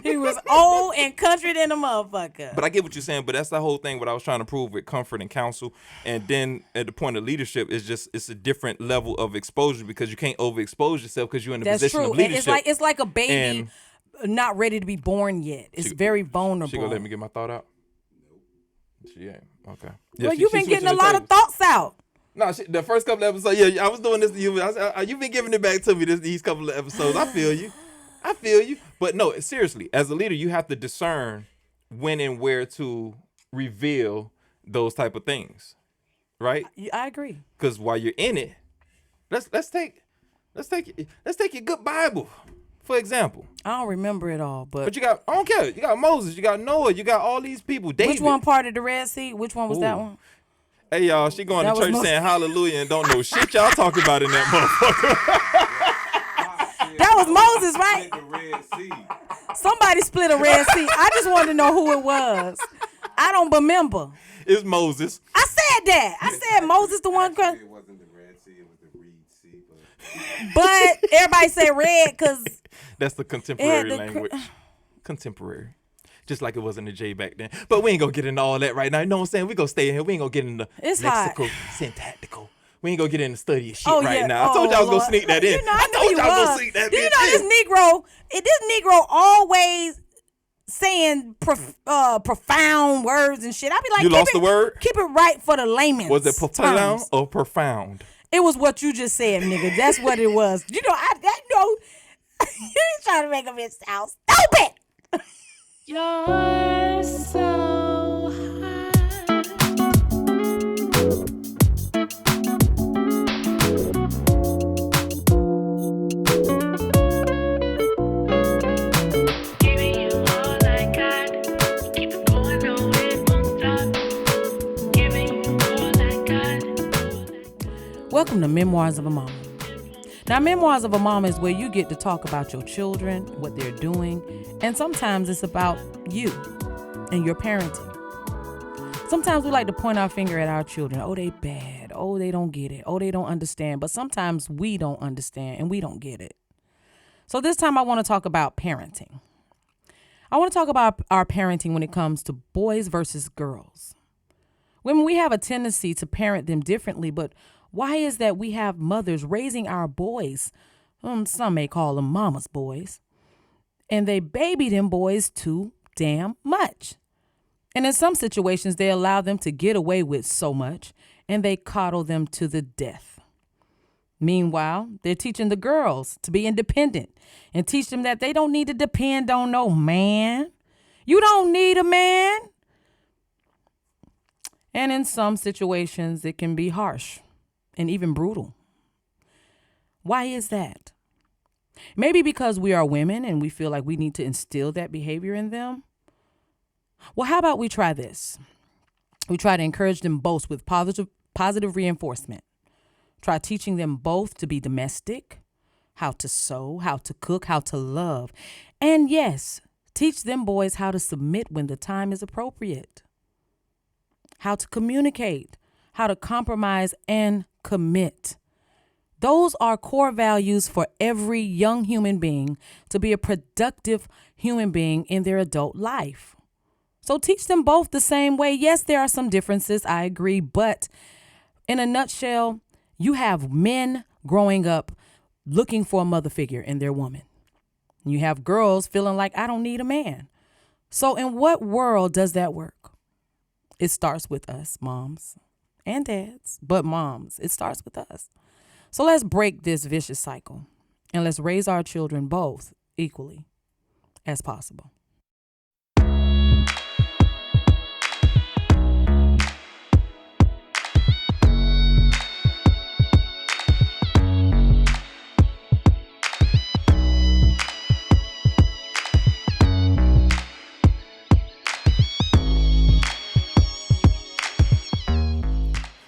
He was old and country than a motherfucker. But I get what you're saying, but that's the whole thing what I was trying to prove with comfort and counsel. And then at the point of leadership, it's a different level of exposure because you can't overexpose yourself because you're in a That's position true. of leadership. And it's like a baby not ready to be born yet. It's very vulnerable. She gonna let me get my thought out? She ain't. Okay. Well, you've been getting a lot of thoughts out. No, the first couple of episodes, yeah, I was doing this to you. You've been giving it back to me these couple of episodes. I feel you. But no, seriously, as a leader, you have to discern when and where to reveal those type of things, right? I agree. Because while you're in it, let's take your good Bible, for example. I don't remember it all, But I don't care. You got Moses, you got Noah, you got all these people. David. Which one part of the Red Sea? Which one was that one? Hey y'all, she going That to was church Moses. saying hallelujah and don't know shit y'all talking about in that motherfucker. That was Moses, right? The Red Sea. Somebody split a Red Sea. I just wanted to know who it was. I don't remember. It's Moses. I said that. I said Moses the one. It wasn't the Red Sea, it was the Reed Sea. But everybody say red because That's the contemporary the language. Contemporary. Just like it wasn't a J back then. But we ain't gonna get into all that right now. You know what I'm saying? We gonna stay in here. We ain't gonna get into It's lexical, hot. syntactical. We ain't gonna get into study of shit Oh, right yeah. now. I told y'all I was gonna Lord. sneak that in. You know, I knew told you y'all I was was. gonna sneak that Do you bitch know in. this Negro always saying profound words and shit. I be like, You lost the word? Keep it right for the layman's Was it profound terms. or profound? It was what you just said, nigga. That's what it was. You know, I know you ain't trying to make a bitch sound stupid. You're so high. Giving you all I got. Keep it going, no, it won't stop. Giving you all I got. Welcome to Memoirs of a Mama. Now, Memoirs of a Mama is where you get to talk about your children, what they're doing, and sometimes it's about you and your parenting. Sometimes we like to point our finger at our children. Oh, they bad. Oh, they don't get it. Oh, they don't understand. But sometimes we don't understand and we don't get it. So this time I want to talk about parenting. I want to talk about our parenting when it comes to boys versus girls. Women, we have a tendency to parent them differently, but why is that we have mothers raising our boys, some may call them mama's boys, and they baby them boys too damn much. And in some situations, they allow them to get away with so much, and they coddle them to the death. Meanwhile, they're teaching the girls to be independent and teach them that they don't need to depend on no man. You don't need a man. And in some situations, it can be harsh and even brutal. Why is that? Maybe because we are women and we feel like we need to instill that behavior in them. Well, how about we try this? We try to encourage them both with positive reinforcement. Try teaching them both to be domestic, how to sew, how to cook, how to love. And yes, teach them boys how to submit when the time is appropriate. How to communicate, how to compromise and commit. Those are core values for every young human being to be a productive human being in their adult life. So teach them both the same way. Yes, there are some differences, I agree, but in a nutshell, you have men growing up looking for a mother figure in their woman. You have girls feeling like, I don't need a man. So in what world does that work? It starts with us, moms and dads, but moms, it starts with us. So let's break this vicious cycle and let's raise our children both equally as possible.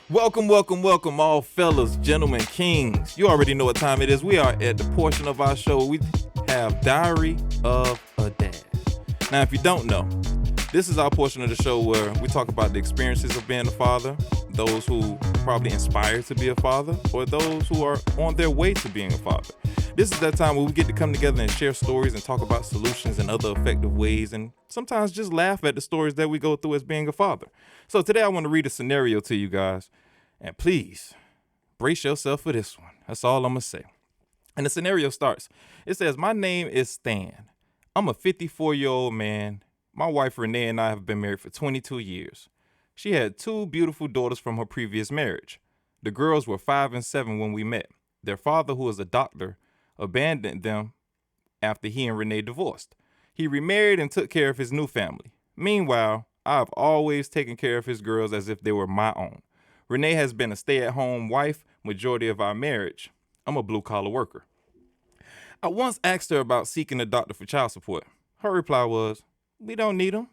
Welcome, all fellas, gentlemen, kings. You already know what time it is. We are at the portion of our show where we have Diary of a Dad. Now, if you don't know, this is our portion of the show where we talk about the experiences of being a father, those who probably inspire to be a father, or those who are on their way to being a father. This is that time where we get to come together and share stories and talk about solutions and other effective ways, and sometimes just laugh at the stories that we go through as being a father. So today I want to read a scenario to you guys. And please, brace yourself for this one. That's all I'm going to say. And the scenario starts. It says, my name is Stan. I'm a 54-year-old man. My wife Renee and I have been married for 22 years. She had 2 beautiful daughters from her previous marriage. The girls were 5 and 7 when we met. Their father, who was a doctor, abandoned them after he and Renee divorced. He remarried and took care of his new family. Meanwhile, I've always taken care of his girls as if they were my own. Renee has been a stay-at-home wife majority of our marriage. I'm a blue-collar worker. I once asked her about seeking a doctor for child support. Her reply was, we don't need them.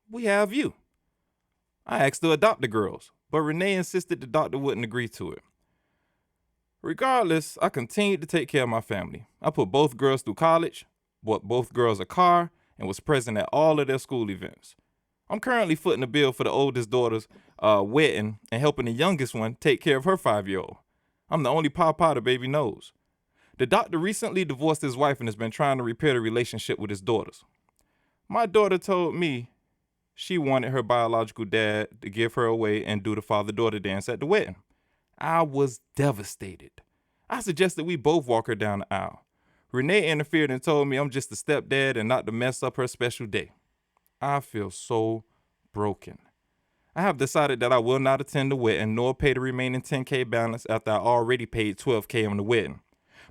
We have you. I asked her to adopt the girls, but Renee insisted the doctor wouldn't agree to it. Regardless, I continued to take care of my family. I put both girls through college, bought both girls a car, and was present at all of their school events. I'm currently footing the bill for the oldest daughter's wedding and helping the youngest one take care of her 5-year-old. I'm the only papa the baby knows. The doctor recently divorced his wife and has been trying to repair the relationship with his daughters. My daughter told me she wanted her biological dad to give her away and do the father-daughter dance at the wedding. I was devastated. I suggested we both walk her down the aisle. Renee interfered and told me I'm just a stepdad and not to mess up her special day. I feel so broken. I have decided that I will not attend the wedding nor pay the remaining $10K balance after I already paid $12K on the wedding.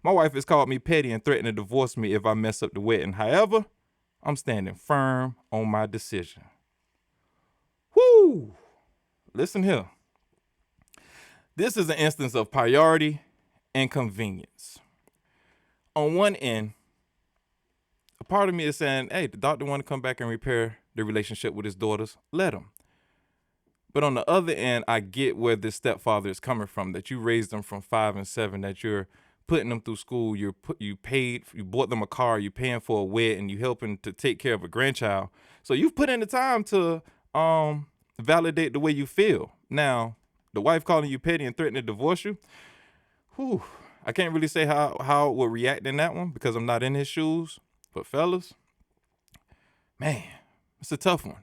My wife has called me petty and threatened to divorce me if I mess up the wedding. However, I'm standing firm on my decision. Woo! Listen here. This is an instance of priority and convenience. On one end, a part of me is saying, hey, the doctor want to come back and repair the relationship with his daughters. Let him. But on the other end, I get where this stepfather is coming from, that you raised them from 5 and 7, that you're putting them through school, you bought them a car, you're paying for a wedding, you helping to take care of a grandchild. So you've put in the time to validate the way you feel. Now, the wife calling you petty and threatening to divorce you, I can't really say how I would react in that one because I'm not in his shoes. But fellas, man, it's a tough one.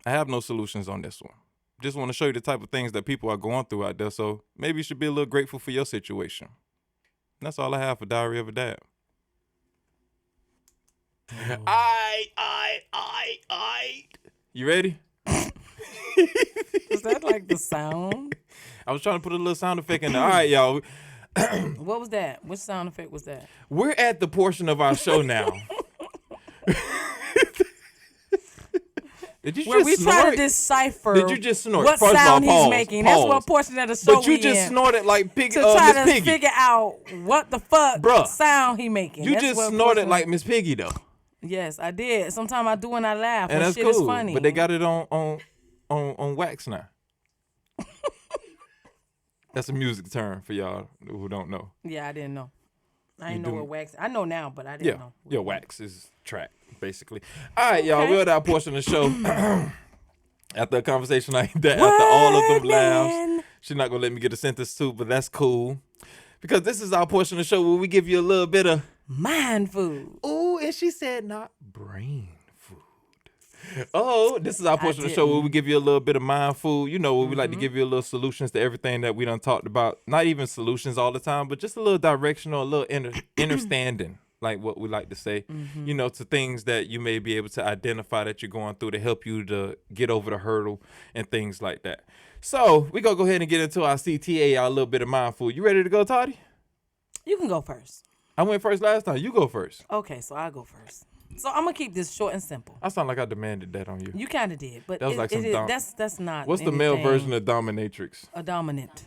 I have no solutions on this one. Just want to show you the type of things that people are going through out there. So maybe you should be a little grateful for your situation. And that's all I have for Diary of a Dad. You ready? Is that like the sound? I was trying to put a little sound effect in there. All right, y'all. What was that? Which sound effect was that? We're at the portion of our show now. Did you Where just we snort? try to decipher Did you just snort? what First of all, sound pause, he's making. pause. That's what portion of the show But you we just in. snorted like Piggy, To try Miss to Piggy. figure out what the fuck Bruh. sound he making. You That's just what snorted portion- like Miss Piggy though, Yes, I did. Sometimes I do when I laugh. and when that's shit cool. is funny. But they got it on wax now. That's a music term for y'all who don't know. Yeah, I didn't know. I didn't You know do- what wax. I know now, but I didn't know. Yeah, wax is track basically. All right, y'all. Okay. We're at our portion of the show. After a conversation like that, after all of them laughs, man. she's not gonna let me get a sentence too, but that's cool. Because this is our portion of the show where we give you a little bit of Mind food. ooh, and she said not brain food. Oh, this is our portion of the show where we give you a little bit of mind food. You know, where we like to give you a little solutions to everything that we done talked about. Not even solutions all the time, but just a little direction or a little understanding, like what we like to say, you know, to things that you may be able to identify that you're going through to help you to get over the hurdle and things like that. So we're going to go ahead and get into our CTA, our little bit of mind food. You ready to go, Toddi? You can go first. I went first last time. You go first. Okay, so I'll go first. So I'm gonna keep this short and simple. I sound like I demanded that on you. You kind of did, but That was like some that's not. What's the male anything version of dominatrix? a dominant?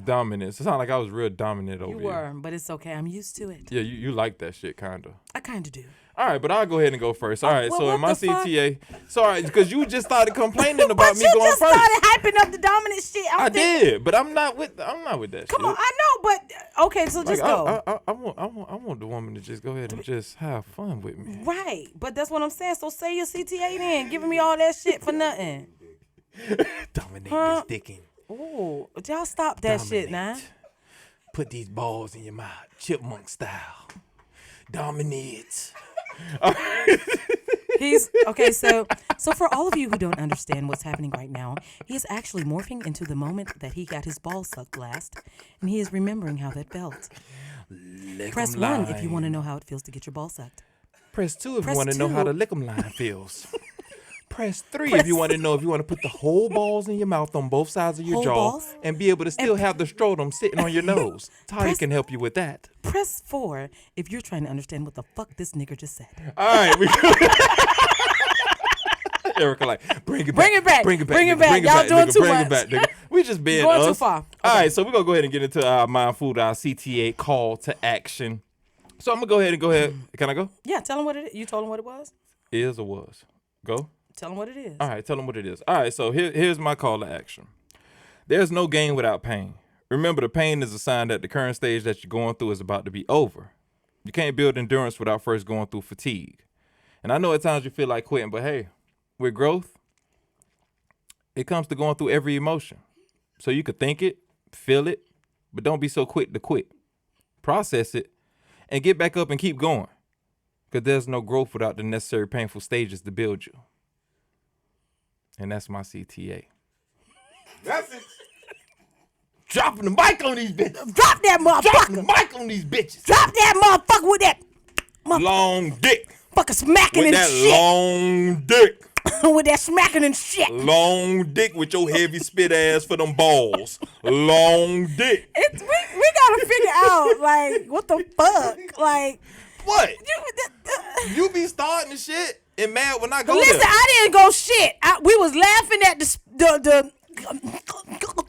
Dominance. It sounded like I was real dominant over You here. were, but it's okay. I'm used to it. Yeah, you like that shit, kind of. I kind of do. All right, but I'll go ahead and go first. All right, well, so in my what the fuck? CTA, sorry, because you just started complaining about But me you going just first. started hyping up the dominant shit. I did, but I'm not with that Come on, shit. I know, but okay, so just go. I want the woman to just go ahead and just have fun with me. Right, but that's what I'm saying. So say your CTA then, giving me all that shit for nothing. Dominate Huh? this dicking. Ooh, y'all stop that shit now. Put these balls in your mouth, chipmunk style. Dominate. He's okay. So for all of you who don't understand what's happening right now, he is actually morphing into the moment that he got his balls sucked last, and he is remembering how that felt. Press 1 if you want to know how it feels to get your balls sucked. Press 2 if Press you want to know how 2. the lick'em line feels. Press 3 if you want to know if you want to put the whole balls in your mouth on both sides of your Whole jaw balls? and be able to still have the scrotum sitting on your nose. Toddy Press- can help you with that. Press 4 if you're trying to understand what the fuck this nigger just said. All right. Erica like, bring it back. Bring it back. Bring it back. Bring it nigga, back. Bring it Y'all back, doing nigga, too bring much. it back, nigga. We just being Going us. too far. All right, so we're going to go ahead and get into our mind food, our CTA call to action. So I'm going to go ahead. Can I go? Yeah, tell him what it is. You told him what it was? Is or was? Go. Tell him what it is. All right, tell them what it is. All right, so here's my call to action. There's no gain without pain. Remember, the pain is a sign that the current stage that you're going through is about to be over. You can't build endurance without first going through fatigue. And I know at times you feel like quitting, but hey, with growth, it comes to going through every emotion. So you could think it, feel it, but don't be so quick to quit. Process it, and get back up and keep going. Because there's no growth without the necessary painful stages to build you. And that's my CTA. That's it. Dropping the mic on these bitches. Drop that Dropping the motherfucker. mic on these bitches. Drop that motherfucker with that Long dick. fucking smacking With and that shit. long dick. With that smacking and shit. Long dick with your heavy spit ass for them balls. Long dick. We gotta figure out, like, what the fuck? Like, What? You be starting the shit and mad when I go listen, there. I didn't go shit. We was laughing at the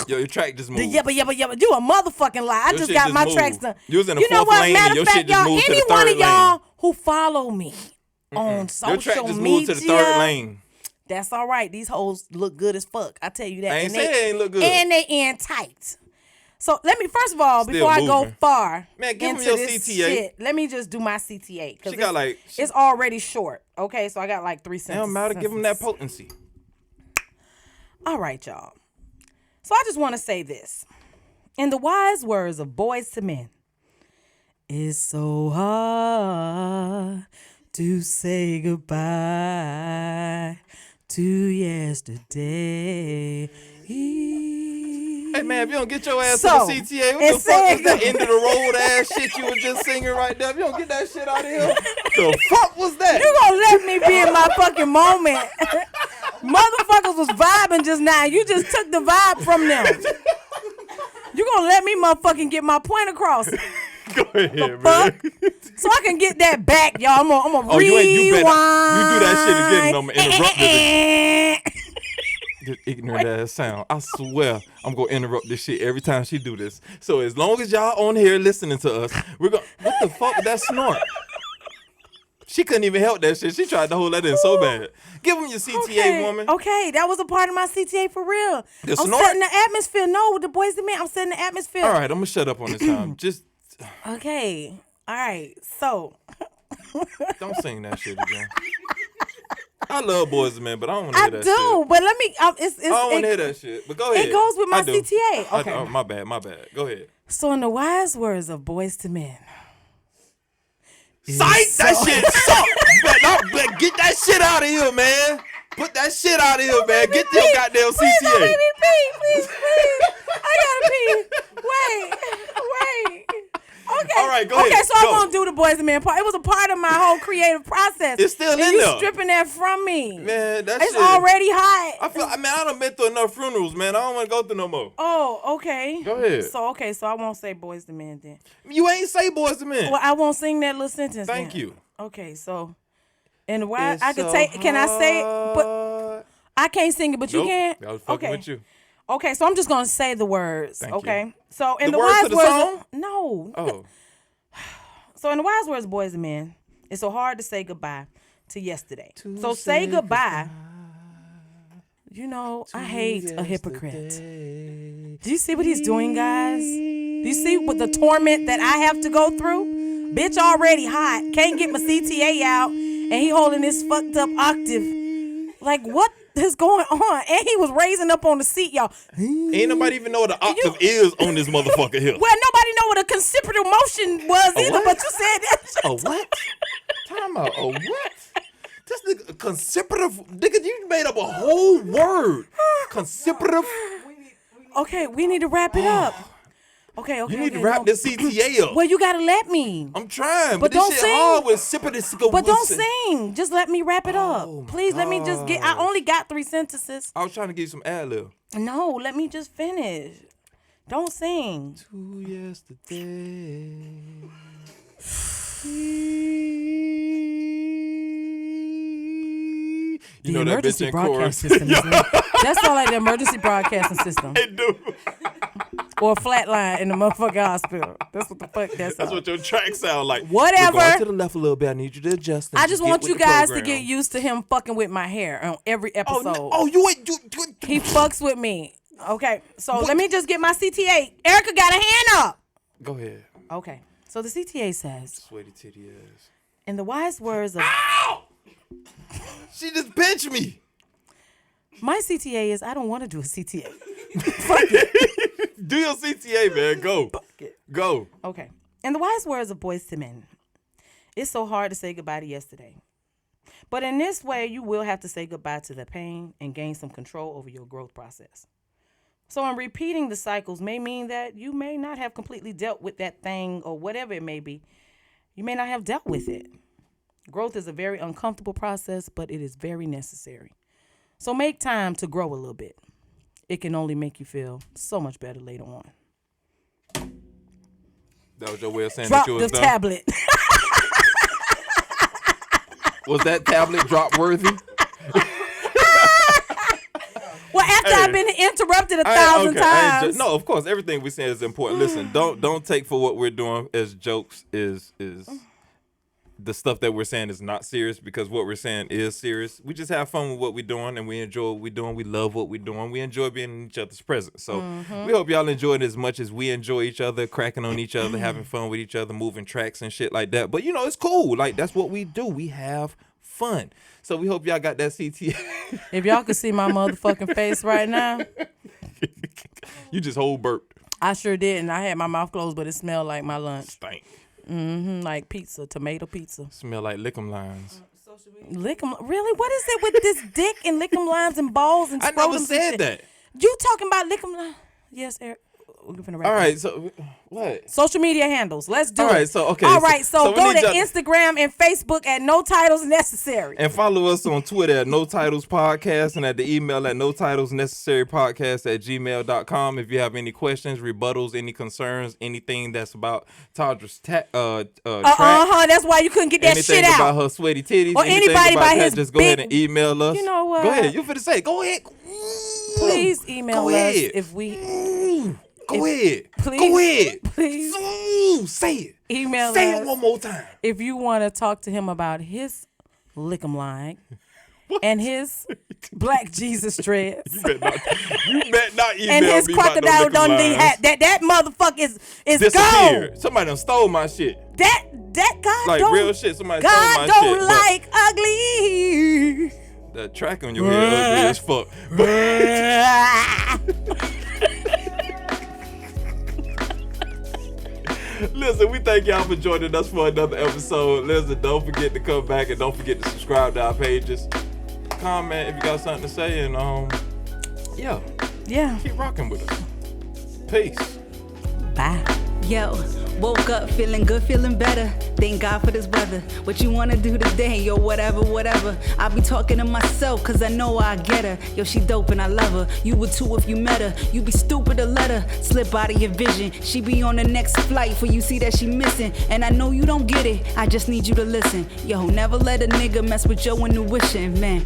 Yo, your track just moved. yabba. You a motherfucking lie. I Your just shit got just my moved. tracks done. You was in the You know fourth what? lane Matter and your of fact, shit just y'all, moved to the any one third of y'all lane. who follow me on Your social track just media, moved to the third lane. that's all right. These hoes look good as fuck. I tell you that. I ain't And say they ain't look good. And they in tight. So let me, first of all, Still before I go moving. far Man, give 'em into your this CTA. shit, let me just do my CTA. She got like, It's already short. Okay, so I got like 3 it sentences. don't matter, give them that potency. All right, y'all. So I just want to say this. In the wise words of Boys to Men, it's so hard to say goodbye to yesterday. Hey man, if you don't get your ass So, to the CTA, what it the fuck says is that the- end of the road ass shit you was just singing right there? If you don't get that shit out of here, the fuck was that? You gonna let me be in my fucking moment. Motherfuckers was vibing just now. You just took the vibe from them. You gonna let me motherfucking get my point across. Go ahead, Fuck. man. So I can get that back, y'all. I'm gonna Oh, you rewind. better. You do that shit again, and I'ma interrupt it. this ignorant ass sound. I swear, I'm gonna interrupt this shit every time she do this. So as long as y'all on here listening to us, we're gonna. What the fuck? That snort. She couldn't even help that shit. She tried to hold that in so bad. Give him your CTA, woman. Okay, that was a part of my CTA for real. The I'm snort? setting the atmosphere. No, with the Boys to Men, I'm setting the atmosphere. All right, I'm gonna shut up on this time. Just Okay. All right. So don't sing that shit again. I love Boys and Men, but I don't want to I hear that do, shit. but let me. I don't want to hear that shit. But go ahead. It goes with my I do. CTA. I Okay. do. Oh, my bad. Go ahead. So in the wise words of Boys to Men. Psych! That shit suck! But get that shit out of here, man! Put that shit out of here, man! Get your goddamn Please don't CTA! make me pee, please. I gotta pee. Wait. Okay. All right, go ahead. Okay, so Go. I'm gonna do the Boys and Men part. It was a part of my whole creative process. It's still and in you there. stripping that from me. Man, that It's shit. already hot. I done been through enough funerals, man. I don't want to go through no more. Oh, okay. Go ahead. So I won't say Boys to Men then. You ain't say Boys and Men. Well, I won't sing that little sentence. Thank then. you. Okay, so and why It's I could so take? Can I say? But hard. I can't sing it. But you Nope. can. I was fucking Okay. with you. Okay, so I'm just gonna say the words. Thank okay. you. So in The the words wise to the words. song? No. Oh. So in the wise words, Boys and Men, it's so hard to say goodbye to yesterday. so say say goodbye. You know, I hate a hypocrite. Do you see what he's doing, guys? Do you see what the torment that I have to go through? Bitch already hot, can't get my CTA out, and he holding this fucked up octave. Like, what is going on? And he was raising up on the seat, y'all. Ain't nobody even know what the octave is on this motherfucker here. Well, nobody know what a concipient motion was either, what? but you said that shit. A what? Time out. A what? This nigga, consipative. Nigga, you made up a whole word. Consipative. Okay, we need to wrap it up. Okay. You need to wrap this CTA up. Well, you gotta let me. I'm trying, But but this don't shit sing. hard with sippity. But don't sing. Just let me wrap it up. Oh, my Please let me just get. I only got 3 sentences. I was trying to give you some ad lib. No, let me just finish. Don't sing. To yesterday. You know that bitch in chorus. system. Isn't it? That's all like the emergency broadcasting system. They do. Or a flat line in the motherfucking hospital. That's what the fuck that's That's all. what your track sound like. Whatever. We're going to the left a little bit. I need you to adjust. and I just get want with you the guys to program. get used to him fucking with my hair on every Oh, episode. no. Oh, you ain't. He fucks with me. Okay, so let me just get my CTA. Erica got a hand up. Go ahead. Okay, so the CTA says, Sweaty titty ass. in the wise words of Ow! She just pinched me. my CTA is, I don't want to do a CTA. Do your CTA, man. Go. Go. Okay, in the wise words of Boys to Men, It's so hard to say goodbye to yesterday. But in this way, you will have to say goodbye to the pain and gain some control over your growth process. So in repeating the cycles may mean that you may not have completely dealt with that thing or whatever it may be. You may not have dealt with it. Growth is a very uncomfortable process, but it is very necessary. So make time to grow a little bit. It can only make you feel so much better later on. That was your way of saying Drop that you the was done? tablet. Was that tablet drop worthy? Well, after I've been interrupted 1,000 times. No, of course, everything we say is important. Listen, don't take for what we're doing as jokes. Is the stuff that we're saying is not serious, because what we're saying is serious. We just have fun with what we're doing, and we enjoy what we're doing. We love what we're doing. We enjoy being in each other's presence. So we hope y'all enjoy it as much as we enjoy each other, cracking on each other, having fun with each other, moving tracks and shit like that. But you know, it's cool. Like, that's what we do. We have fun. So we hope y'all got that CTA. If y'all could see my motherfucking face right now. You just whole burped. I sure did, and I had my mouth closed, but it smelled like my lunch. Stank. Like pizza, tomato pizza. Smell like lick'em lines. Social media. Lick'em, really? What is it with this dick and lick'em lines and balls and I never scrotums and said shit? that. You talking about lick'em lines? Yes, Eric. We're gonna wrap All it up. right, so what? Social media handles. Let's do it. All right, so okay. All right, so we go need to y'all- Instagram and Facebook at No Titles Necessary. And follow us on Twitter at No Titles Podcast, and at the email at No Titles Necessary Podcast at gmail.com. If you have any questions, rebuttals, any concerns, anything that's about Tadra's track, That's why you couldn't get that anything shit about out. her sweaty titties, Or anything anybody about by that, his just go ahead and big- email us. You know what? Go ahead. You finna say it. Go ahead. Please email Go us ahead. if we Go ahead. please- Go ahead. please Say it. email Say us it one more time. if you want to talk to him about his lick'em line and his Black Jesus dreads. You bet not email And his me about no crocodile liquor Dundee lines. hat. That motherfucker is Disappeared. gone. Somebody done stole my shit. That God Like don't real shit. Somebody stole God my don't shit. like ugly. That track on your head ugly as fuck. Listen, we thank y'all for joining us for another episode. Listen, don't forget to come back and don't forget to subscribe to our pages. Comment if you got something to say, and Yeah. keep rocking with us. Peace. Bye. Yo, woke up feeling good, feeling better. Thank God for this weather. What you wanna do today? Yo, whatever. I be talking to myself, cause I know I get her. Yo, she dope and I love her. You would too if you met her. You be stupid to let her slip out of your vision. She be on the next flight for you see that she missing. And I know you don't get it, I just need you to listen. Yo, never let a nigga mess with your intuition, man.